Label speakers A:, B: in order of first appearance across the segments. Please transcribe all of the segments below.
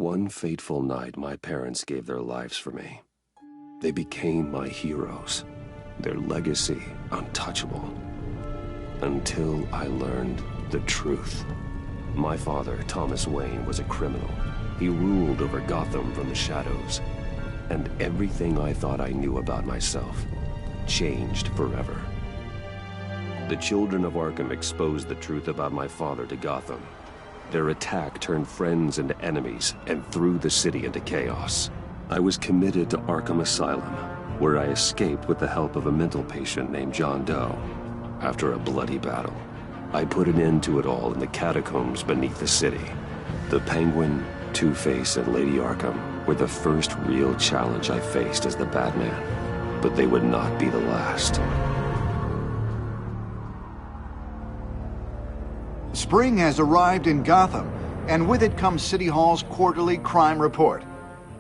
A: One fateful night, my parents gave their lives for me. They became my heroes, their legacy untouchable. Until I learned the truth. My father, Thomas Wayne, was a criminal. He ruled over Gotham from the shadows. And everything I thought I knew about myself changed forever. The children of Arkham exposed the truth about my father to Gotham. Their attack turned friends into enemies and threw the city into chaos. I was committed to Arkham Asylum, where I escaped with the help of a mental patient named John Doe. After a bloody battle, I put an end to it all in the catacombs beneath the city. The Penguin, Two-Face, and Lady Arkham were the first real challenge I faced as the Batman, but they would not be the last.
B: Spring has arrived in Gotham, and with it comes City Hall's quarterly crime report.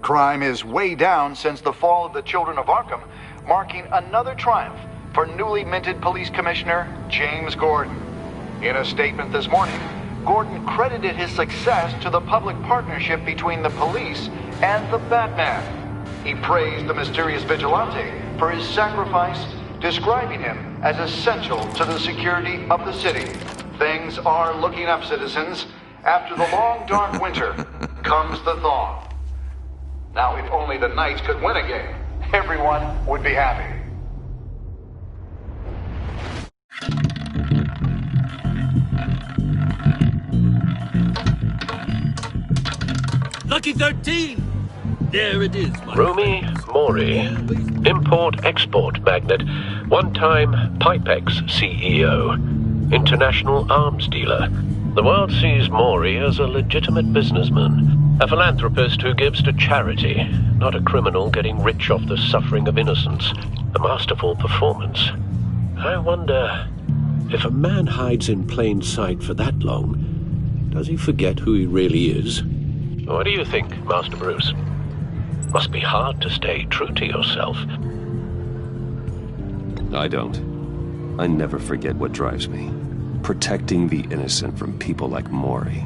B: Crime is way down since the fall of the Children of Arkham, marking another triumph for newly minted Police Commissioner James Gordon. In a statement this morning, Gordon credited his success to the public partnership between the police and the Batman. He praised the mysterious vigilante for his sacrifice, describing him as essential to the security of the city. Things are looking up, citizens. After the long, dark winter comes the thaw. Now, if only the Knights could win a game, everyone would be happy.
C: Lucky 13! There it is, my
D: Rumi Mori, import-export magnate, one-time Pipex CEO, international arms dealer. The world sees Mori as a legitimate businessman, a philanthropist who gives to charity, not a criminal getting rich off the suffering of innocence. A masterful performance. I wonder, if a man hides in plain sight for that long, does he forget who he really is? What do you think, Master Bruce? Must be hard to stay true to yourself.
A: I don't. I never forget what drives me. Protecting the innocent from people like Mori.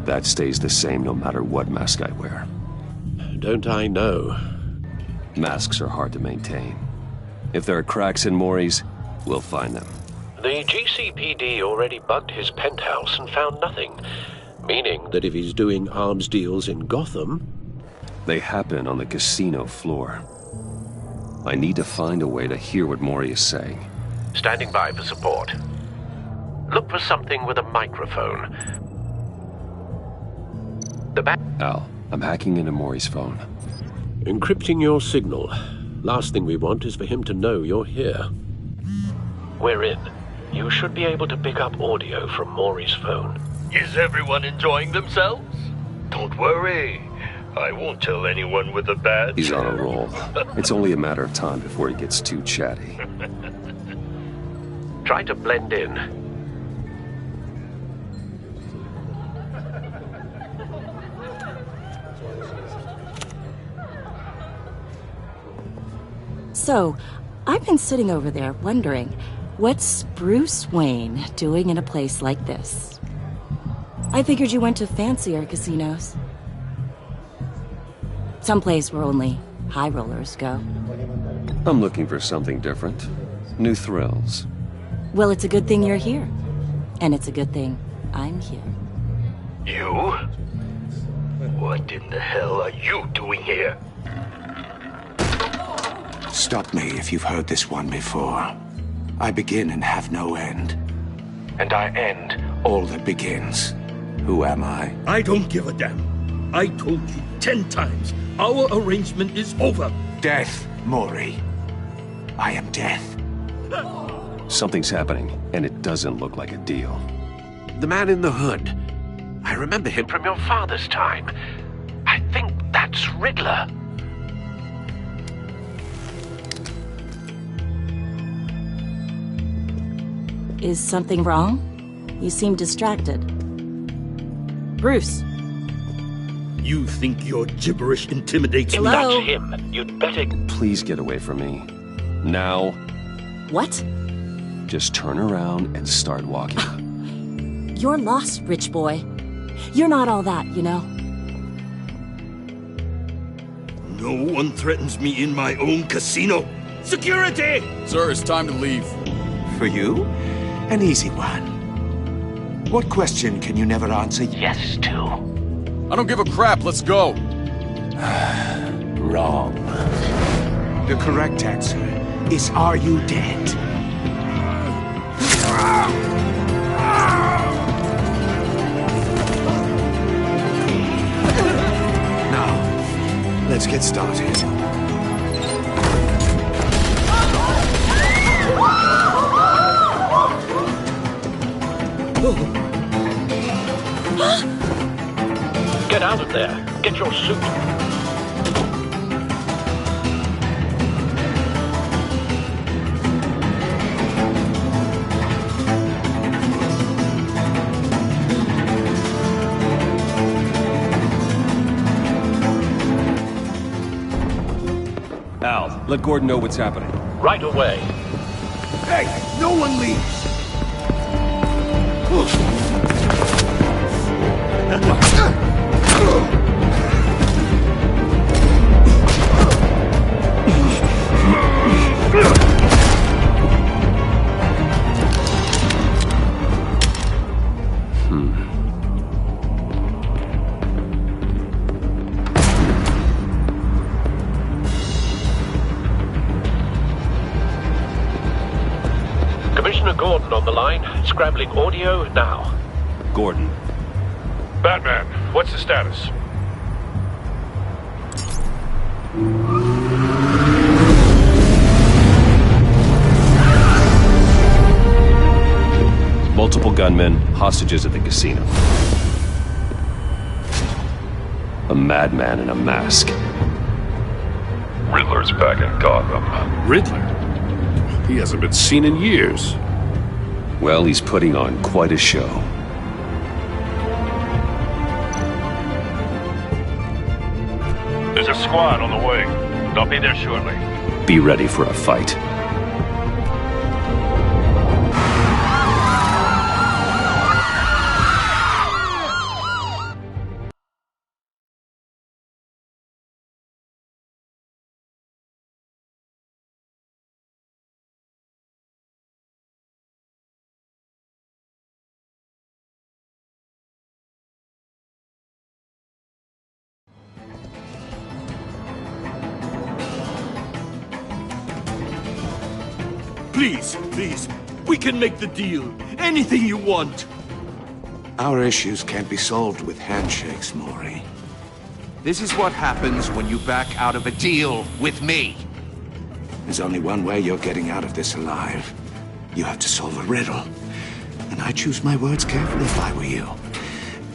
A: That stays the same no matter what mask I wear.
D: Don't I know?
A: Masks are hard to maintain. If there are cracks in Mori's, we'll find them.
D: The GCPD already bugged his penthouse and found nothing. Meaning that if he's doing arms deals in Gotham...
A: They happen on the casino floor. I need to find a way to hear what Mori is saying.
D: Standing by for support. Look for something with a microphone.
A: Al, I'm hacking into Mori's phone.
D: Encrypting your signal. Last thing we want is for him to know you're here. We're in. You should be able to pick up audio from Mori's phone.
C: Is everyone enjoying themselves? Don't worry. I won't tell anyone with a badge.
A: He's on a roll. It's only a matter of time before he gets too chatty.
D: Try to blend in.
E: So, I've been sitting over there wondering, what's Bruce Wayne doing in a place like this? I figured you went to fancier casinos. Someplace where only high rollers go.
A: I'm looking for something different. New thrills.
E: Well, it's a good thing you're here. And it's a good thing I'm here.
C: You? What in the hell are you doing here?
F: Stop me if you've heard this one before. I begin and have no end. And I end all that begins. Who am I?
C: I don't give a damn. I told you 10 times. Our arrangement is over.
F: Death, Mori. I am death.
A: Something's happening, and it doesn't look like a deal.
D: The man in the hood. I remember him from your father's time. I think that's Riddler.
E: Is something wrong? You seem distracted. Bruce.
C: You think your gibberish intimidates me?
E: Hello?
D: That's him. You'd better...
A: Please get away from me. Now.
E: What?
A: Just turn around and start walking.
E: You're lost, rich boy. You're not all that, you know.
C: No one threatens me in my own casino. Security!
G: Sir, it's time to leave.
F: For you? An easy one. What question can you never answer yes to?
G: I don't give a crap, let's go.
F: Wrong. The correct answer is, are you dead? Now, let's get started.
D: Get out of there. Get your suit.
A: Al, let Gordon know what's happening.
D: Right away.
F: Hey, no one leaves!
D: Commissioner Gordon on the line. Scrambling audio now.
A: Gordon.
H: Batman, what's the status?
A: Multiple gunmen, hostages at the casino. A madman in a mask.
H: Riddler's back in Gotham.
I: Riddler? He hasn't been seen in years.
A: Well, he's putting on quite a show.
H: There's a squad on the way. They'll be there shortly.
A: Be ready for a fight.
C: Please, please, we can make the deal. Anything you want.
F: Our issues can't be solved with handshakes, Maury.
J: This is what happens when you back out of a deal with me.
F: There's only one way you're getting out of this alive. You have to solve a riddle. And I choose my words carefully if I were you.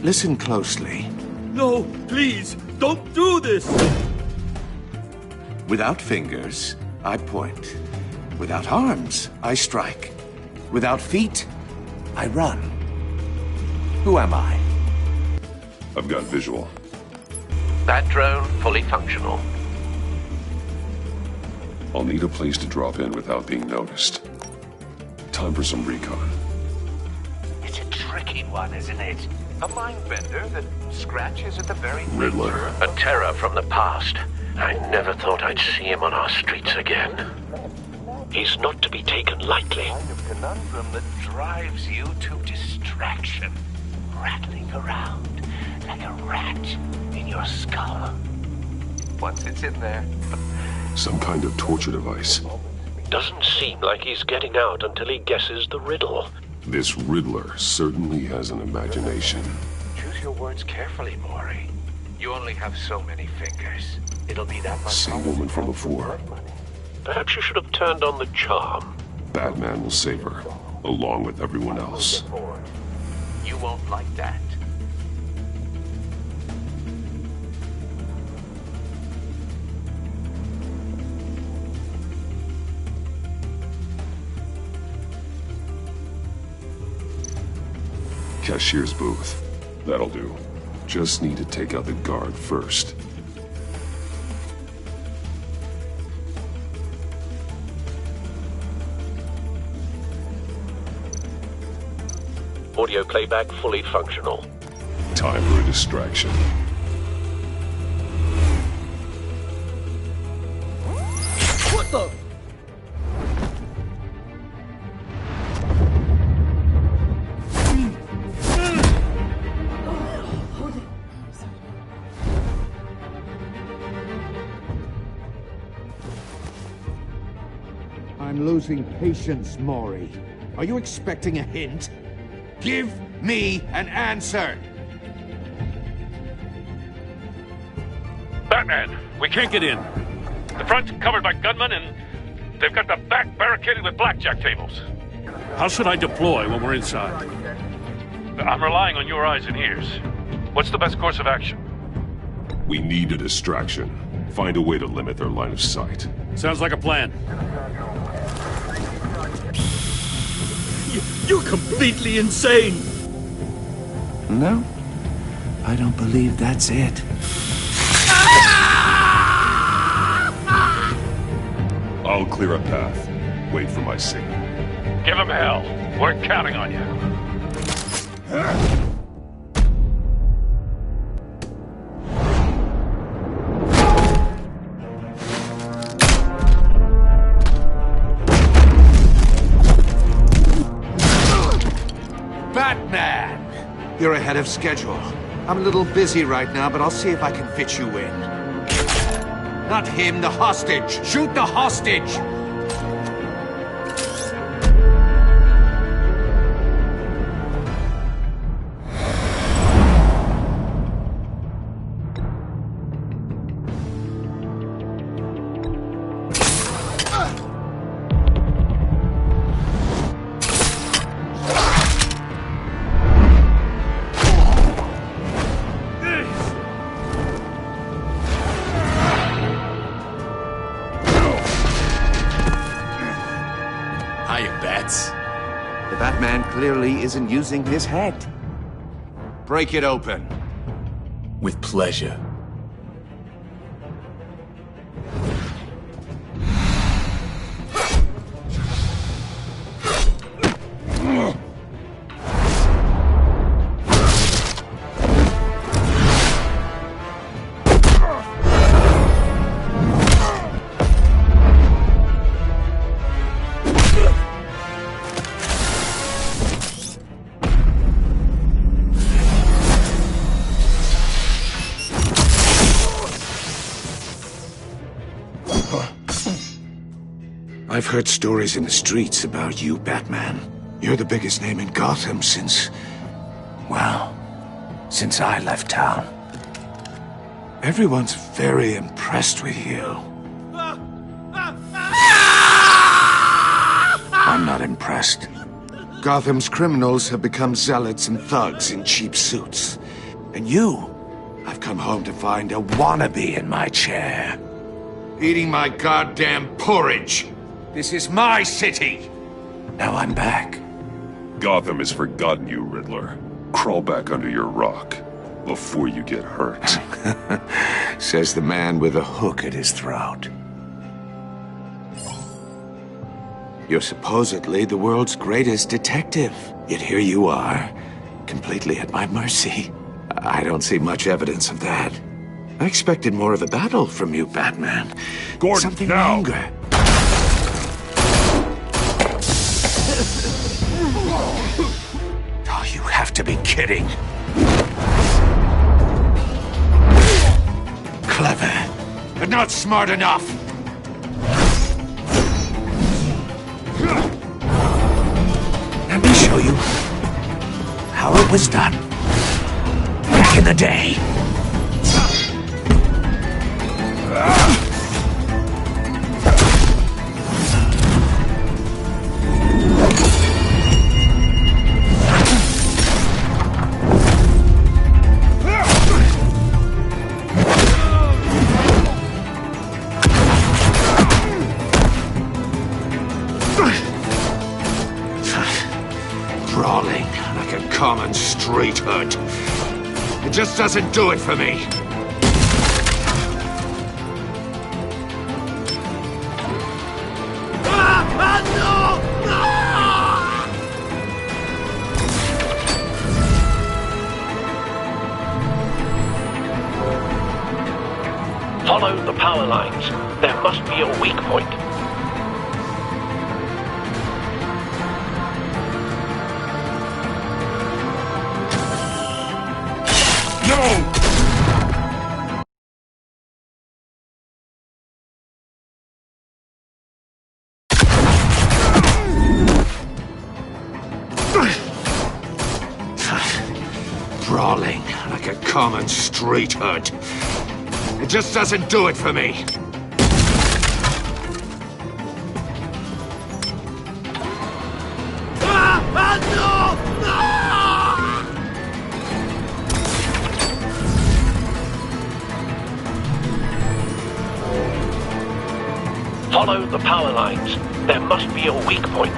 F: Listen closely.
C: No, please, don't do this.
F: Without fingers, I point. Without arms, I strike. Without feet, I run. Who am I?
I: I've got visual.
D: That drone fully functional.
I: I'll need a place to drop in without being noticed. Time for some recon.
J: It's a tricky one, isn't it? A mind bender that scratches at the very
I: Riddler.
D: A terror from the past. I never thought I'd see him on our streets again. He's not to be taken lightly.
J: kind of conundrum that drives you to distraction. Rattling around like a rat in your skull. Once it's in there.
I: Some kind of torture device.
D: Doesn't seem like he's getting out until he guesses the riddle.
I: This Riddler certainly has an imagination.
J: Choose your words carefully, Maury. You only have so many fingers. It'll be that much.
I: Same woman from before.
D: Perhaps you should have turned on the charm.
I: Batman will save her, along with everyone else.
J: You won't like that.
I: Cashier's booth. That'll do. Just need to take out the guard first.
D: Audio playback fully functional.
I: Time for a distraction.
K: Gotham!
F: I'm losing patience, Maury. Are you expecting a hint? Give me an answer!
H: Batman, we can't get in. The front's covered by gunmen, and they've got the back barricaded with blackjack tables.
L: How should I deploy when we're inside?
H: I'm relying on your eyes and ears. What's the best course of action?
I: We need a distraction. Find a way to limit their line of sight.
L: Sounds like a plan.
K: You're completely insane!
F: No, I don't believe that's it.
I: I'll clear a path. Wait for my signal.
H: Give him hell. We're counting on you.
F: Batman! You're ahead of schedule. I'm a little busy right now, but I'll see if I can fit you in. Not him, the hostage! Shoot the hostage! The Batman clearly isn't using his head. Break it open.
K: With pleasure.
F: I've heard stories in the streets about you, Batman. You're the biggest name in Gotham since I left town. Everyone's very impressed with you. I'm not impressed. Gotham's criminals have become zealots and thugs in cheap suits. And you, I've come home to find a wannabe in my chair. Eating my goddamn porridge. This is my city! Now I'm back.
I: Gotham has forgotten you, Riddler. Crawl back under your rock before you get hurt.
F: Says the man with a hook at his throat. You're supposedly the world's greatest detective. Yet here you are, completely at my mercy. I don't see much evidence of that. I expected more of a battle from you, Batman.
I: Gordon,
F: something
I: now.
F: longer. Oh, you have to be kidding. Clever, but not smart enough. Let me show you how it was done back in the day. Brawling like a common street hood. It just doesn't do it for me.
D: Follow the power lines. There must be a weak point.
F: like a common street hood. It just doesn't do it for me.
D: Follow the power lines. There must be a weak point.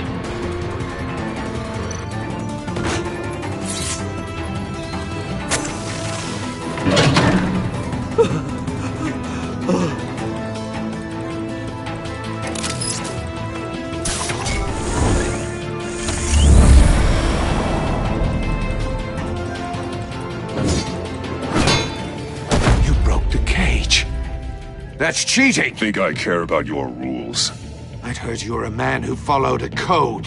F: You broke the cage. That's cheating!
I: Think I care about your rules?
F: I'd heard you were a man who followed a code.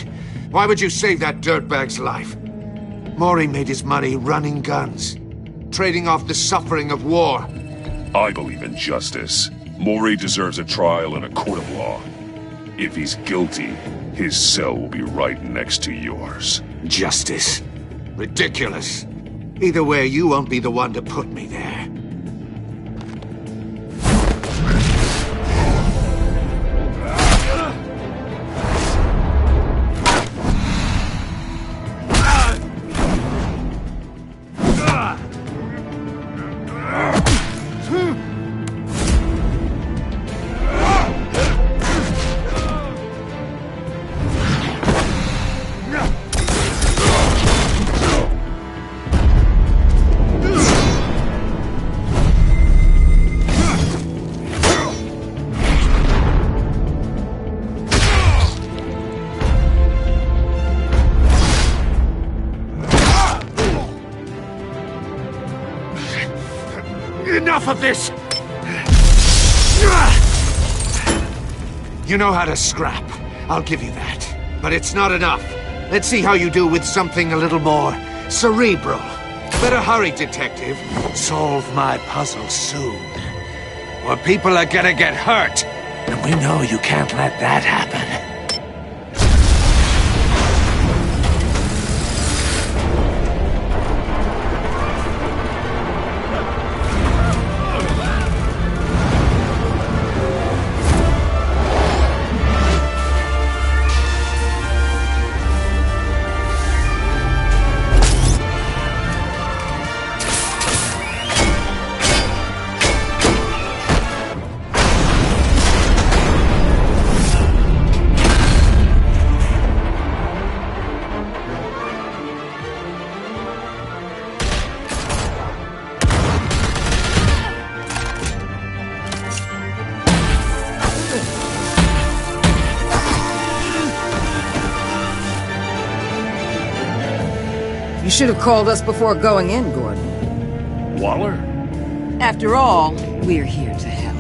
F: Why would you save that dirtbag's life? Mori made his money running guns, trading off the suffering of war.
I: I believe in justice. Mori deserves a trial in a court of law. If he's guilty, his cell will be right next to yours.
F: Justice? Ridiculous. Either way, you won't be the one to put me there. Enough of this! You know how to scrap. I'll give you that. But it's not enough. Let's see how you do with something a little more cerebral. Better hurry, detective. Solve my puzzle soon. Or people are gonna get hurt. And we know you can't let that happen.
M: You should have called us before going in, Gordon.
L: Waller?
M: After all, we're here to help.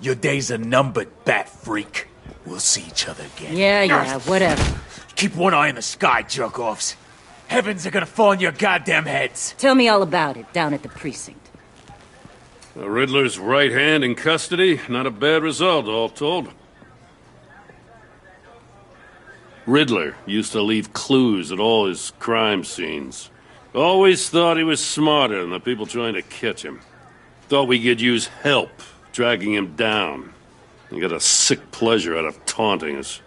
K: Your days are numbered, bat freak. We'll see each other again.
E: Yeah, whatever.
K: Keep one eye in the sky, jerk-offs. Heavens are gonna fall on your goddamn heads.
E: Tell me all about it down at the precinct.
L: The Riddler's right hand in custody. Not a bad result, all told. Riddler used to leave clues at all his crime scenes. Always thought he was smarter than the people trying to catch him. Thought we could use help dragging him down. He got a sick pleasure out of taunting us.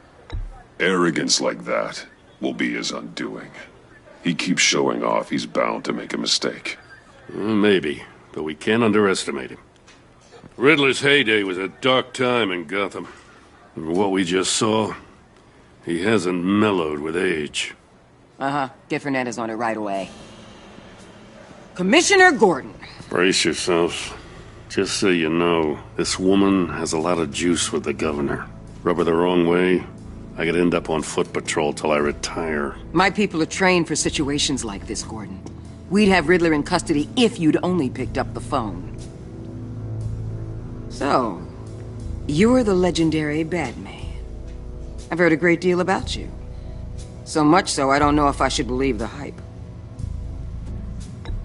I: Arrogance like that will be his undoing. He keeps showing off, he's bound to make a mistake.
L: Maybe, but we can't underestimate him. Riddler's heyday was a dark time in Gotham. And what we just saw, he hasn't mellowed with age.
M: Uh-huh. Get Fernandez on it right away. Commissioner Gordon.
L: Brace yourselves. Just so you know, this woman has a lot of juice with the governor. Rub her the wrong way, I could end up on foot patrol till I retire.
M: My people are trained for situations like this, Gordon. We'd have Riddler in custody if you'd only picked up the phone. So, you're the legendary Batman. I've heard a great deal about you. So much so, I don't know if I should believe the hype.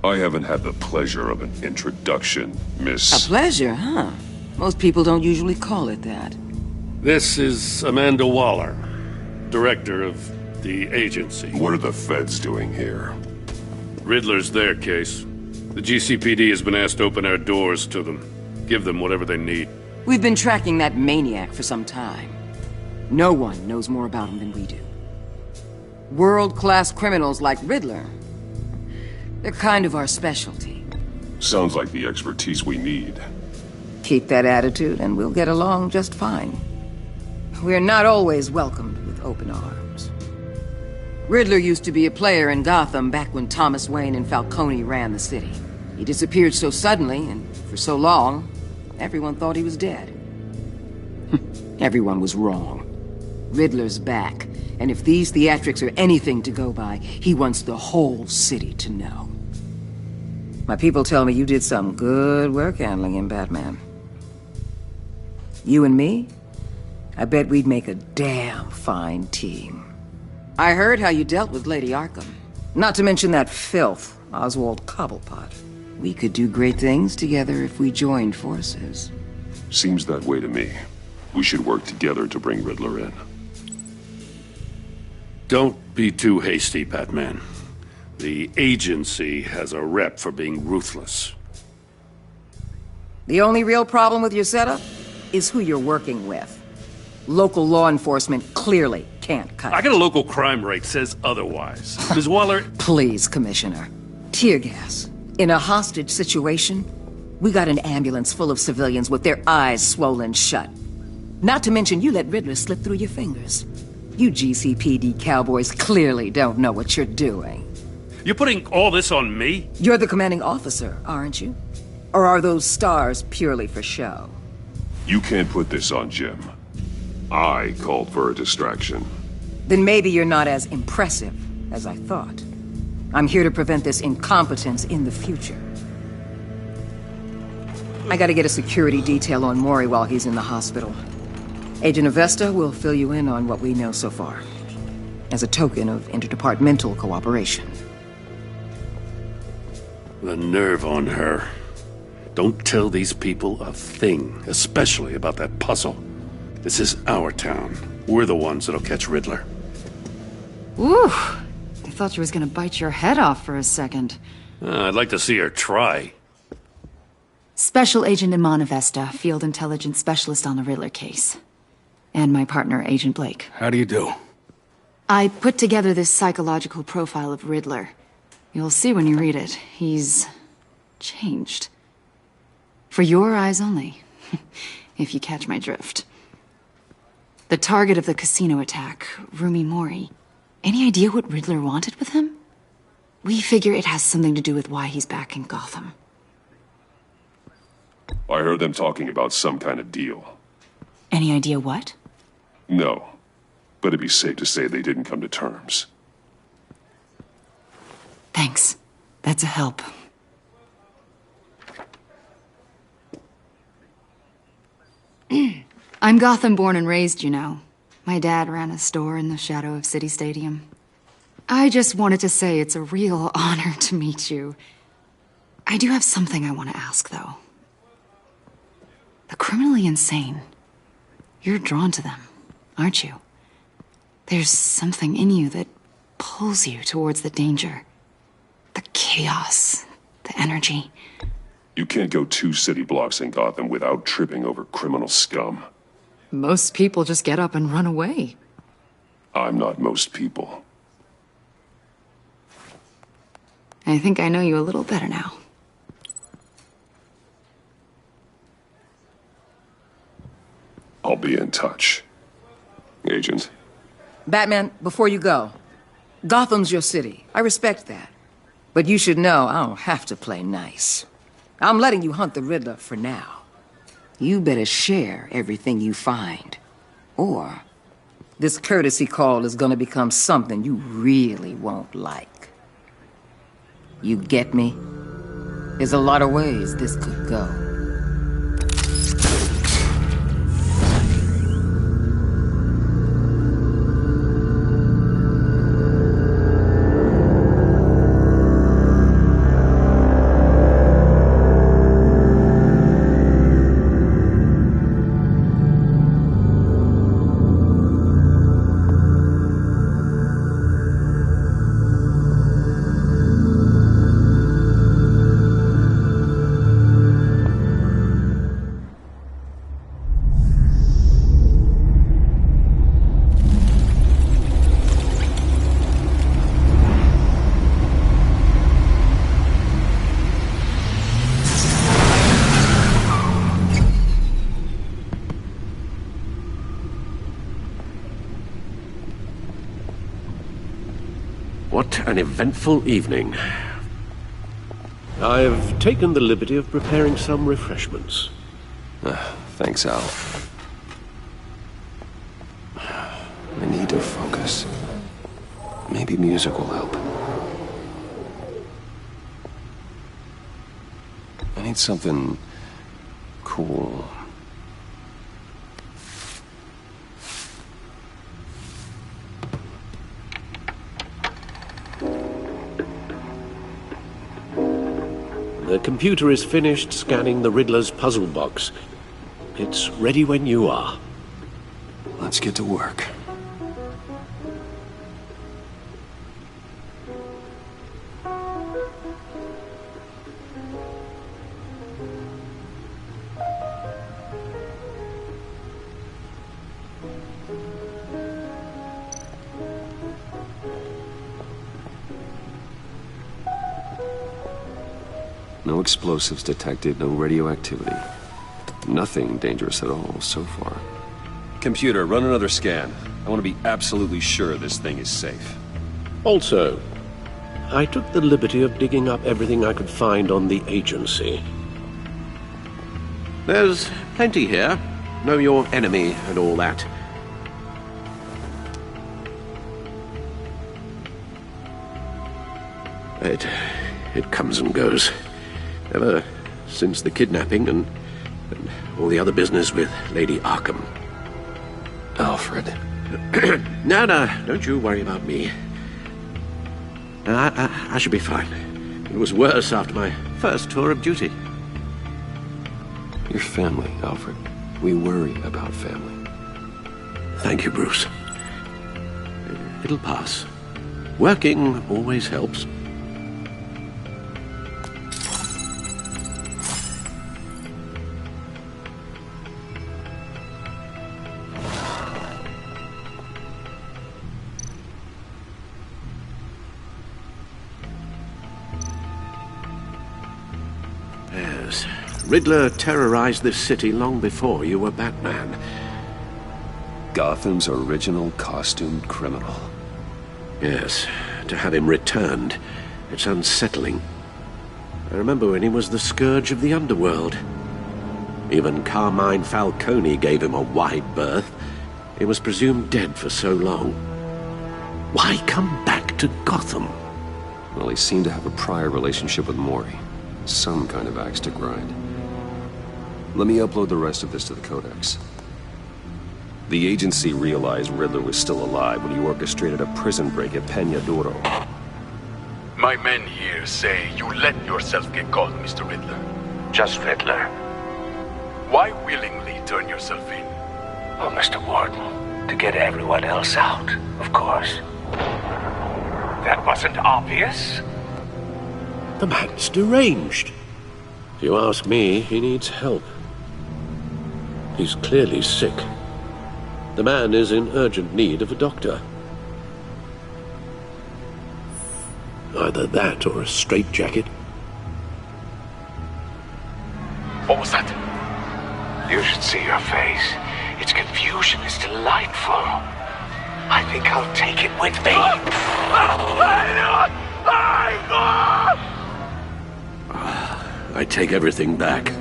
I: I haven't had the pleasure of an introduction, Miss...
M: A pleasure, huh? Most people don't usually call it that.
L: This is Amanda Waller, director of the agency.
I: What are the feds doing here?
L: Riddler's their case. The GCPD has been asked to open our doors to them. Give them whatever they need.
M: We've been tracking that maniac for some time. No one knows more about him than we do. World-class criminals like Riddler. They're kind of our specialty.
I: Sounds like the expertise we need.
M: Keep that attitude and we'll get along just fine. We're not always welcomed with open arms. Riddler used to be a player in Gotham back when Thomas Wayne and Falcone ran the city. He disappeared so suddenly and for so long, everyone thought he was dead. Everyone was wrong. Riddler's back, and if these theatrics are anything to go by, he wants the whole city to know. My people tell me you did some good work handling him, Batman. You and me? I bet we'd make a damn fine team. I heard how you dealt with Lady Arkham. Not to mention that filth, Oswald Cobblepot. We could do great things together if we joined forces.
I: Seems that way to me. We should work together to bring Riddler in.
L: Don't be too hasty, Batman. The agency has a rep for being ruthless.
M: The only real problem with your setup is who you're working with. Local law enforcement clearly can't cut it.
L: I got a local crime rate says otherwise. Ms. Waller...
M: Please, Commissioner. Tear gas. In a hostage situation, we got an ambulance full of civilians with their eyes swollen shut. Not to mention you let Riddler slip through your fingers. You GCPD cowboys clearly don't know what you're doing.
L: You're putting all this on me?
M: You're the commanding officer, aren't you? Or are those stars purely for show?
I: You can't put this on Jim. I called for a distraction.
M: Then maybe you're not as impressive as I thought. I'm here to prevent this incompetence in the future. I gotta get a security detail on Mori while he's in the hospital. Agent Avesta will fill you in on what we know so far, as a token of interdepartmental cooperation.
L: The nerve on her. Don't tell these people a thing, especially about that puzzle. This is our town. We're the ones that'll catch Riddler.
N: Ooh, I thought she was gonna bite your head off for a second.
L: I'd like to see her try.
N: Special Agent Iman Avesta, Field Intelligence Specialist on the Riddler case. And my partner, Agent Blake.
G: How do you do?
N: I put together this psychological profile of Riddler. You'll see when you read it. He's changed. For your eyes only, if you catch my drift. The target of the casino attack, Rumi Mori. Any idea what Riddler wanted with him? We figure it has something to do with why he's back in Gotham.
I: I heard them talking about some kind of deal.
N: Any idea what?
I: No, but it'd be safe to say they didn't come to terms.
N: Thanks. That's a help. I'm Gotham born and raised, you know. My dad ran a store in the shadow of City Stadium. I just wanted to say it's a real honor to meet you. I do have something I want to ask, though. The criminally insane. You're drawn to them, aren't you? There's something in you that pulls you towards the danger. The chaos, the energy.
I: You can't go 2 city blocks in Gotham without tripping over criminal scum.
N: Most people just get up and run away.
I: I'm not most people.
N: I think I know you a little better now.
I: I'll be in touch. Agent.
M: Batman, before you go, Gotham's your city. I respect that. But you should know I don't have to play nice. I'm letting you hunt the Riddler for now. You better share everything you find. Or this courtesy call is gonna become something you really won't like. You get me? There's a lot of ways this could go.
O: What an eventful evening. I've taken the liberty of preparing some refreshments.
A: Thanks, Al. I need to focus. Maybe music will help. I need something cool.
O: The computer is finished scanning the Riddler's puzzle box. It's ready when you are.
A: Let's get to work. No explosives detected, no radioactivity. Nothing dangerous at all so far. Computer, run another scan. I want to be absolutely sure this thing is safe.
O: Also, I took the liberty of digging up everything I could find on the agency. There's plenty here. Know your enemy and all that. It comes and goes. Ever since the kidnapping and all the other business with Lady Arkham.
A: Alfred.
O: No, don't you worry about me. I should be fine. It was worse after my first tour of duty.
A: Your family, Alfred. We worry about family.
O: Thank you, Bruce. It'll pass. Working always helps. Riddler terrorized this city long before you were Batman.
A: Gotham's original costumed criminal.
O: Yes, to have him returned, it's unsettling. I remember when he was the scourge of the underworld. Even Carmine Falcone gave him a wide berth. He was presumed dead for so long. Why come back to Gotham?
A: Well, he seemed to have a prior relationship with Mori. Some kind of axe to grind. Let me upload the rest of this to the Codex. The agency realized Riddler was still alive when he orchestrated a prison break at Peña Duro.
P: My men here say you let yourself get caught, Mr. Riddler.
J: Just Riddler.
P: Why willingly turn yourself in?
J: Oh, Mr. Warden, To get everyone else out, of course. That wasn't obvious?
O: The man's deranged. If you ask me, he needs help. He's clearly sick. The man is in urgent need of a doctor. Either that or a straitjacket.
J: What was that? You should see your face. Its confusion is delightful. I think I'll take it with me.
O: I take everything back.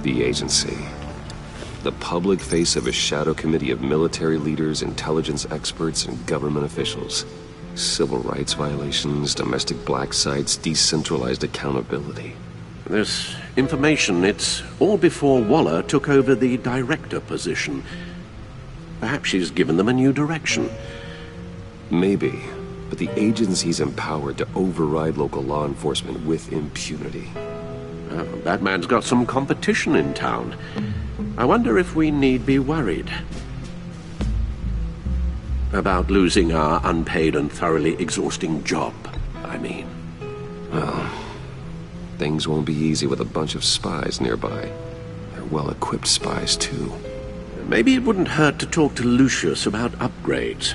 A: The agency. The public face of a shadow committee of military leaders, intelligence experts, and government officials. Civil rights violations, domestic black sites, decentralized accountability.
O: This information, it's all before Waller took over the director position. Perhaps she's given them a new direction.
A: Maybe, but the agency's empowered to override local law enforcement with impunity.
O: Batman's got some competition in town. I wonder if we need be worried about losing our unpaid and thoroughly exhausting job, I mean.
A: Well, things won't be easy with a bunch of spies nearby. They're well-equipped spies, too.
O: Maybe it wouldn't hurt to talk to Lucius about upgrades.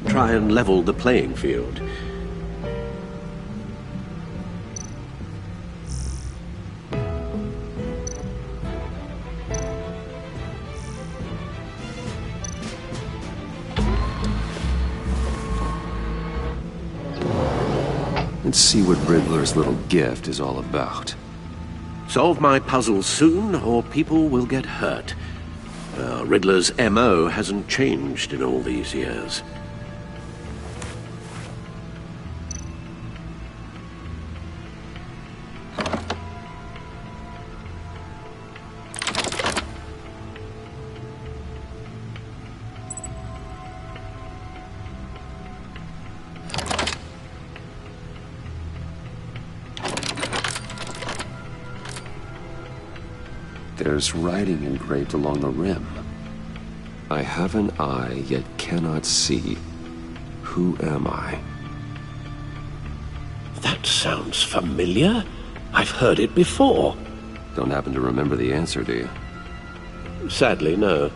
O: Try and level the playing field.
A: Let's see what Riddler's little gift is all about.
O: Solve my puzzle soon, or people will get hurt. Riddler's M.O. hasn't changed in all these years.
A: There's writing engraved along the rim. I have an eye, yet cannot see. Who am I?
O: That sounds familiar. I've heard it before.
A: Don't happen to remember the answer, do you?
O: Sadly, no.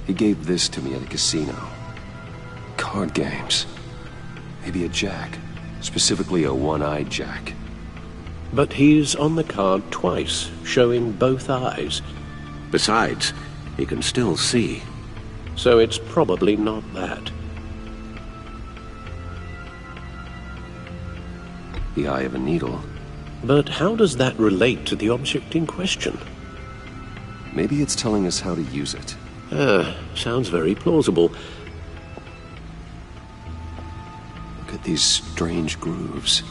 A: He gave this to me at a casino. Card games. Maybe a jack. Specifically a one-eyed jack.
O: But he's on the card twice, showing both eyes. Besides, he can still see. So it's probably not that.
A: The eye of a needle.
O: But how does that relate to the object in question?
A: Maybe it's telling us how to use it.
O: Sounds very plausible.
A: Look at these strange grooves.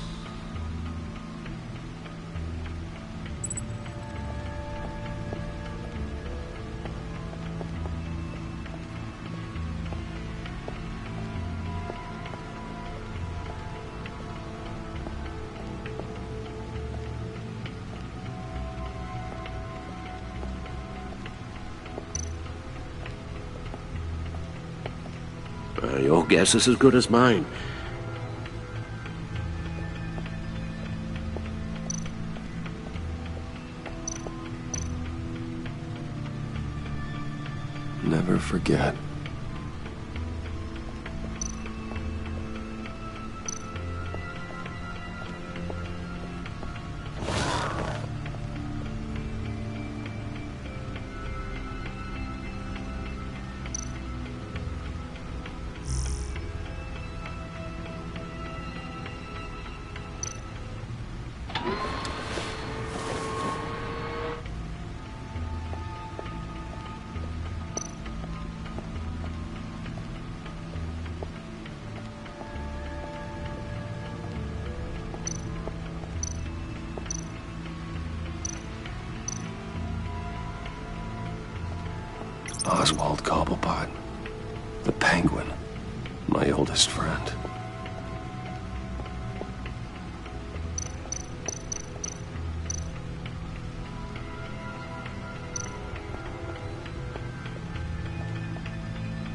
O: Your guess is as good as mine.
A: Never forget. Oswald Cobblepot. The Penguin. My oldest friend.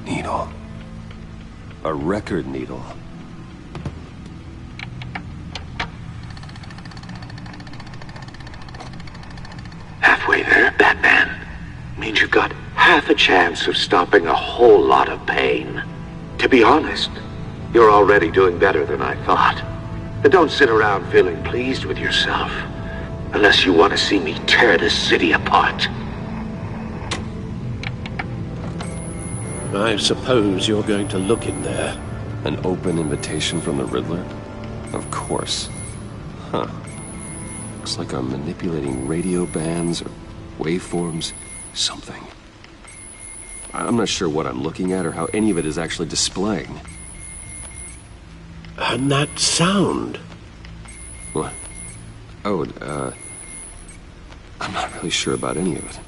A: Needle. A record needle.
O: Halfway there, Batman. Means you've got half a chance of stopping a whole lot of pain. To be honest, you're already doing better than I thought. And don't sit around feeling pleased with yourself, unless you want to see me tear this city apart. I suppose you're going to look in there.
A: An open invitation from the Riddler? Of course. Huh. Looks like I'm manipulating radio bands or waveforms. Something. I'm not sure what I'm looking at or how any of it is actually displaying.
O: And that sound?
A: What? Oh, I'm not really sure about any of it.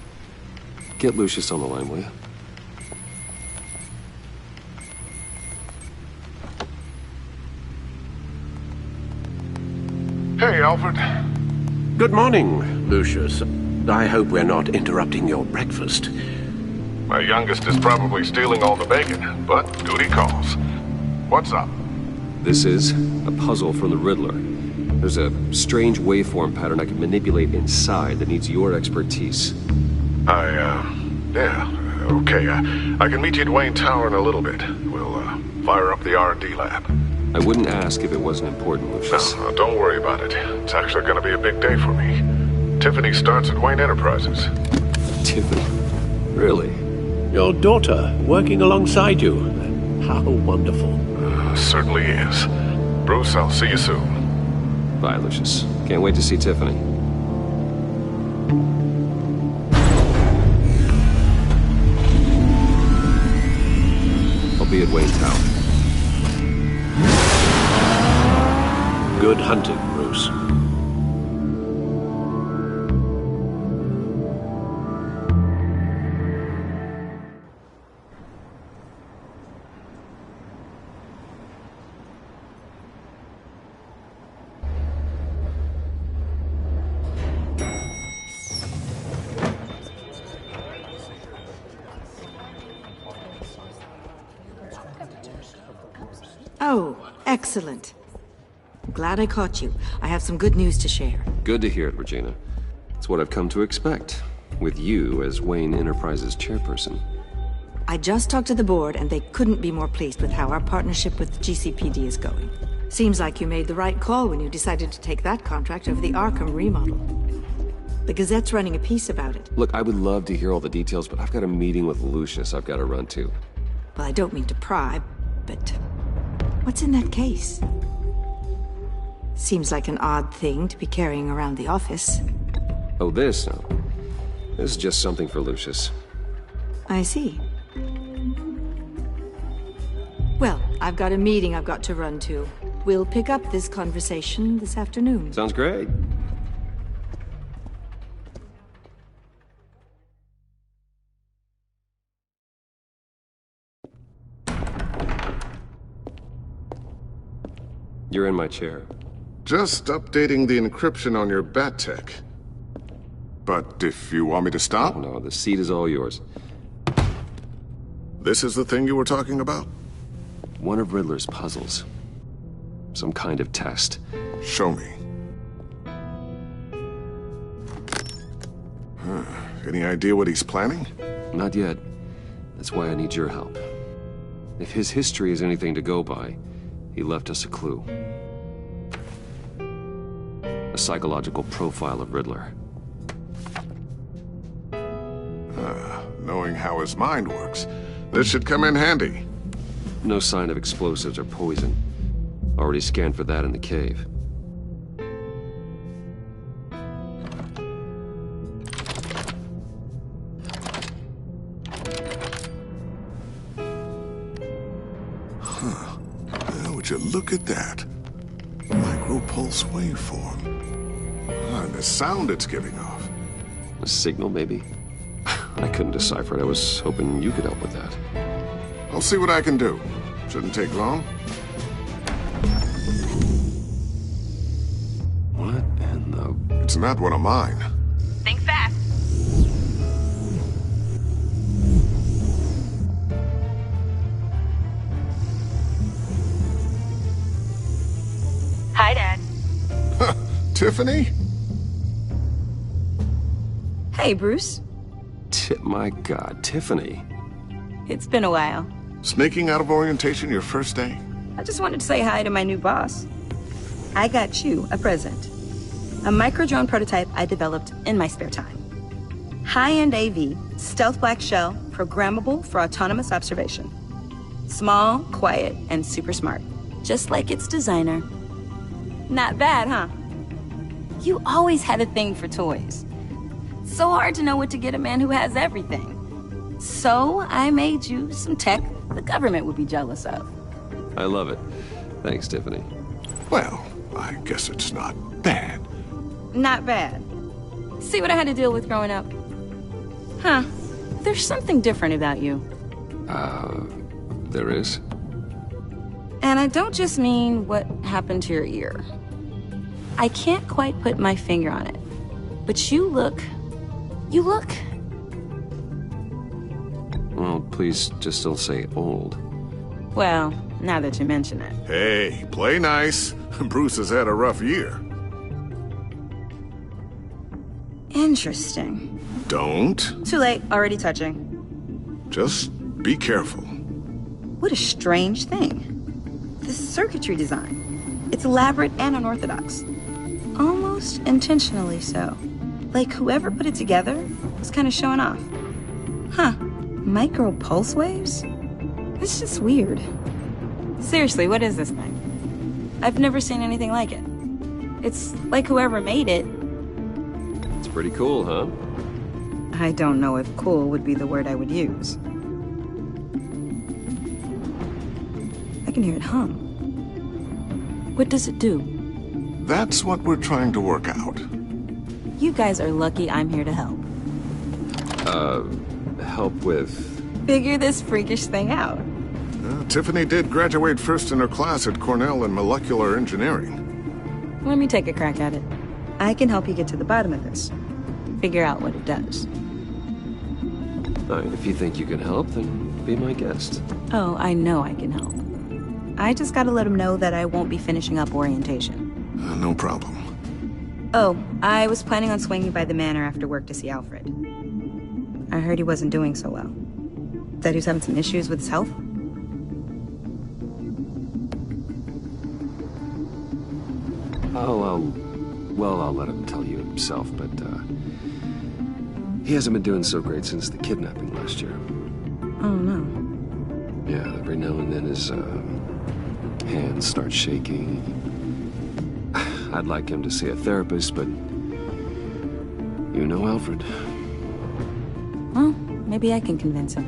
A: Get Lucius on the line, will you?
Q: Hey, Alfred.
O: Good morning, Lucius. I hope we're not interrupting your breakfast.
Q: My youngest is probably stealing all the bacon, but duty calls. What's up?
A: This is a puzzle from the Riddler. There's a strange waveform pattern I can manipulate inside that needs your expertise.
Q: Yeah, okay. I can meet you at Wayne Tower in a little bit. We'll, fire up the R&D lab.
A: I wouldn't ask if it wasn't important, Lucius.
Q: No, don't worry about it. It's actually gonna be a big day for me. Tiffany starts at Wayne Enterprises.
A: Tiffany? Really?
O: Your daughter, working alongside you. How wonderful.
Q: Certainly is. Bruce, I'll see you soon.
A: Bye, Lucius. Can't wait to see Tiffany. I'll be at Wayne Tower.
O: Good hunting, Bruce.
R: Oh, excellent. Glad I caught you. I have some good news to share.
A: Good to hear it, Regina. It's what I've come to expect, with you as Wayne Enterprises chairperson.
R: I just talked to the board, and they couldn't be more pleased with how our partnership with GCPD is going. Seems like you made the right call when you decided to take that contract over the Arkham remodel. The Gazette's running a piece about it.
A: Look, I would love to hear all the details, but I've got a meeting with Lucius I've got to run to.
R: Well, I don't mean to pry, but what's in that case? Seems like an odd thing to be carrying around the office.
A: Oh, this? No. This is just something for Lucius.
R: I see. Well, I've got a meeting I've got to run to. We'll pick up this conversation this afternoon.
A: Sounds great. You're in my chair.
Q: Just updating the encryption on your bat tech. But if you want me to stop?
A: Oh, no, the seat is all yours.
Q: This is the thing you were talking about?
A: One of Riddler's puzzles. Some kind of test.
Q: Show me. Any idea what he's planning?
A: Not yet. That's why I need your help. If his history is anything to go by, he left us a clue. A psychological profile of Riddler.
Q: Knowing how his mind works, this should come in handy.
A: No sign of explosives or poison. Already scanned for that in the cave.
Q: Would you look at that? Micropulse waveform. And the sound it's giving off.
A: A signal, maybe? I couldn't decipher it. I was hoping you could help with that.
Q: I'll see what I can do. Shouldn't take long.
A: What in the...
Q: It's not one of mine.
S: Think fast. Hi, Dad.
Q: Tiffany?
E: Hey, Bruce.
A: My God, Tiffany.
E: It's been a while.
Q: Sneaking out of orientation your first day?
E: I just wanted to say hi to my new boss. I got you a present. A micro-drone prototype I developed in my spare time. High-end AV, stealth black shell, programmable for autonomous observation. Small, quiet, and super smart. Just like its designer. Not bad, huh? You always had a thing for toys. So hard to know what to get a man who has everything. So I made you some tech the government would be jealous of.
A: I love it. Thanks, Tiffany.
Q: Well, I guess it's not bad.
E: Not bad. See what I had to deal with growing up? Huh. There's something different about you.
A: There is?
E: And I don't just mean what happened to your ear. I can't quite put my finger on it. But you look...
A: Well, please just don't say old.
E: Well, now that you mention it.
Q: Hey, play nice. Bruce has had a rough year.
E: Interesting.
Q: Don't.
E: Too late, already touching.
Q: Just be careful.
E: What a strange thing. The circuitry design. It's elaborate and unorthodox. Almost intentionally so. Like whoever put it together was kind of showing off. Huh. Micro pulse waves? It's just weird. Seriously, what is this thing? I've never seen anything like it. It's like whoever made it.
A: It's pretty cool, huh?
E: I don't know if cool would be the word I would use. I can hear it hum. What does it do?
Q: That's what we're trying to work out.
E: You guys are lucky I'm here to help.
A: Help with...
E: Figure this freakish thing out.
Q: Tiffany did graduate first in her class at Cornell in molecular engineering.
E: Let me take a crack at it. I can help you get to the bottom of this. Figure out what it does.
A: All right, if you think you can help, then be my guest.
E: Oh, I know I can help. I just gotta let him know that I won't be finishing up orientation.
Q: No problem.
E: Oh, I was planning on swinging by the manor after work to see Alfred. I heard he wasn't doing so well. That he was having some issues with his health.
A: I'll let him tell you himself, but, he hasn't been doing so great since the kidnapping last year.
E: Oh, no.
A: Yeah, every now and then his, hands start shaking. I'd like him to see a therapist, but... You know Alfred.
E: Well, maybe I can convince him.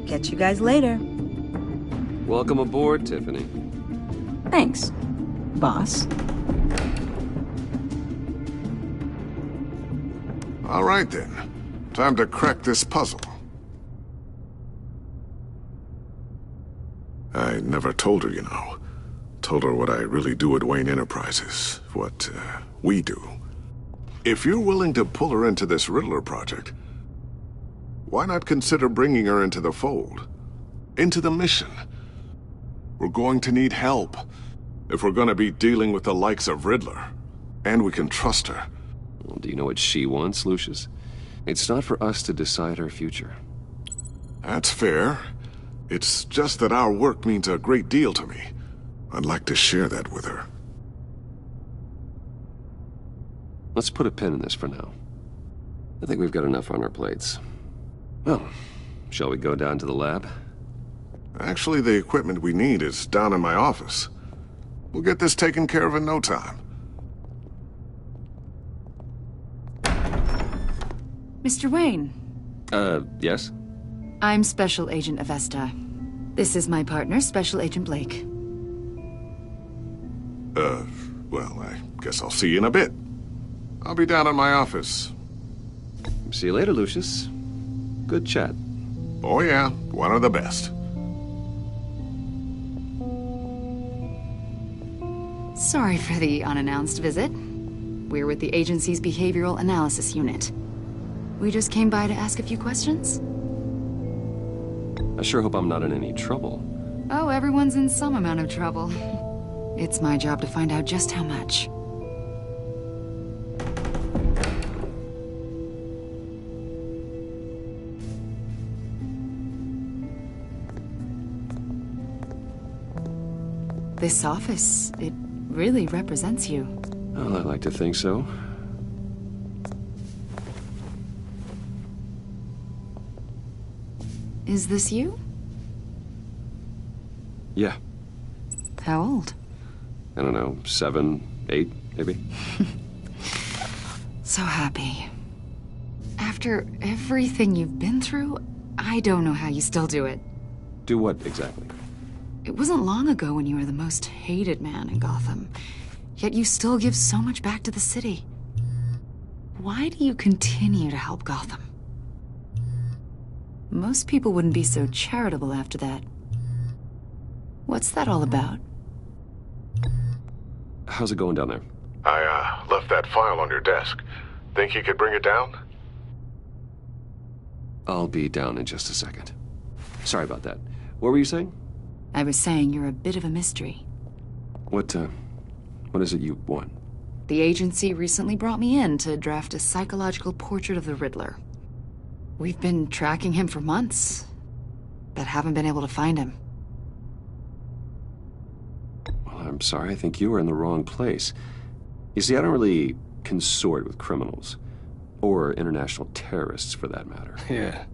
E: Catch you guys later.
A: Welcome aboard, Tiffany.
E: Thanks, boss.
Q: All right, then. Time to crack this puzzle. I never told her, you know. Told her what I really do at Wayne Enterprises. What, we do. If you're willing to pull her into this Riddler project, why not consider bringing her into the fold? Into the mission? We're going to need help if we're going to be dealing with the likes of Riddler. And we can trust her.
A: Well, do you know what she wants, Lucius? It's not for us to decide her future.
Q: That's fair. It's just that our work means a great deal to me. I'd like to share that with her.
A: Let's put a pin in this for now. I think we've got enough on our plates. Well, shall we go down to the lab?
Q: Actually, the equipment we need is down in my office. We'll get this taken care of in no time.
N: Mr. Wayne.
A: Yes?
N: I'm Special Agent Avesta. This is my partner, Special Agent Blake.
Q: Well, I guess I'll see you in a bit. I'll be down in my office.
A: See you later, Lucius. Good chat.
Q: Oh yeah, one of the best.
N: Sorry for the unannounced visit. We're with the agency's behavioral analysis unit. We just came by to ask a few questions.
A: I sure hope I'm not in any trouble.
N: Oh, everyone's in some amount of trouble. It's my job to find out just how much. This office, it really represents you.
A: Well, I like to think so.
N: Is this you?
A: Yeah.
N: How old?
A: I don't know, 7, 8, maybe?
N: So happy. After everything you've been through, I don't know how you still do it.
A: Do what exactly?
N: It wasn't long ago when you were the most hated man in Gotham. Yet you still give so much back to the city. Why do you continue to help Gotham? Most people wouldn't be so charitable after that. What's that all about?
A: How's it going down there?
Q: I, left that file on your desk. Think you could bring it down?
A: I'll be down in just a second. Sorry about that. What were you saying?
N: I was saying you're a bit of a mystery.
A: What is it you want?
N: The agency recently brought me in to draft a psychological portrait of the Riddler. We've been tracking him for months, but haven't been able to find him.
A: Well, I'm sorry. I think you were in the wrong place. You see, I don't really consort with criminals. Or international terrorists, for that matter.
O: Yeah.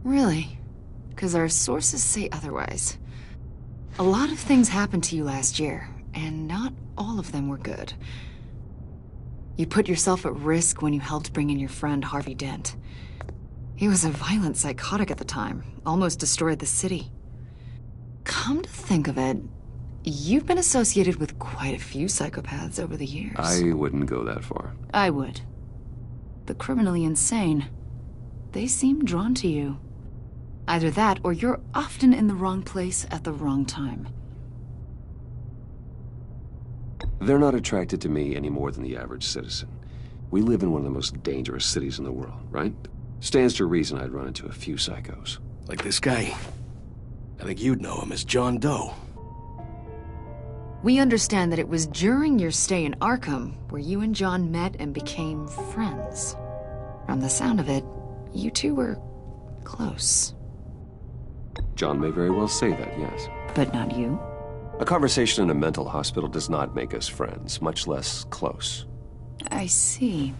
N: Really? Because our sources say otherwise. A lot of things happened to you last year, and not all of them were good. You put yourself at risk when you helped bring in your friend Harvey Dent. He was a violent psychotic at the time, almost destroyed the city. Come to think of it, you've been associated with quite a few psychopaths over the years.
A: I wouldn't go that far.
N: I would. The criminally insane. They seem drawn to you. Either that, or you're often in the wrong place at the wrong time.
A: They're not attracted to me any more than the average citizen. We live in one of the most dangerous cities in the world, right? Stands to reason I'd run into a few psychos.
O: Like this guy. I think you'd know him as John Doe.
N: We understand that it was during your stay in Arkham where you and John met and became friends. From the sound of it, you two were close.
A: John may very well say that, yes.
N: But not you?
A: A conversation in a mental hospital does not make us friends, much less close.
N: I see.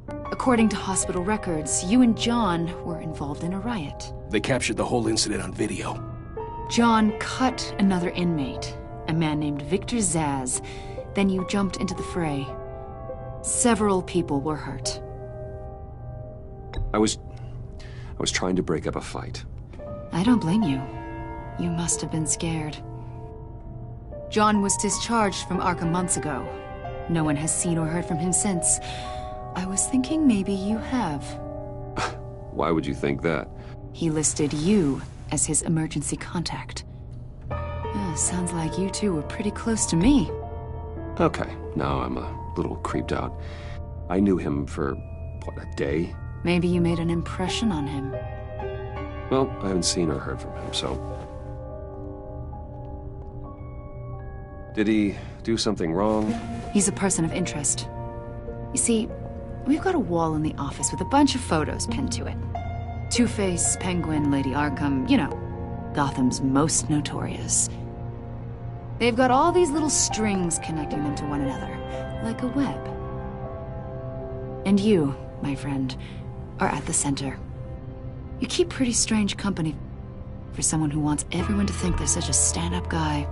N: According to hospital records, you and John were involved in a riot.
O: They captured the whole incident on video.
N: John cut another inmate, a man named Victor Zsasz. Then you jumped into the fray. Several people were hurt.
A: I was trying to break up a fight.
N: I don't blame you. You must have been scared. John was discharged from Arkham months ago. No one has seen or heard from him since. I was thinking maybe you have.
A: Why would you think that?
N: He listed you as his emergency contact. Sounds like you two were pretty close to me.
A: Okay, now I'm a little creeped out. I knew him for, what, a day?
N: Maybe you made an impression on him.
A: Well, I haven't seen or heard from him, so... Did he do something wrong?
N: He's a person of interest. You see, we've got a wall in the office with a bunch of photos pinned to it. Two-Face, Penguin, Lady Arkham, you know, Gotham's most notorious. They've got all these little strings connecting them to one another, like a web. And you, my friend, are at the center. You keep pretty strange company for someone who wants everyone to think they're such a stand-up guy.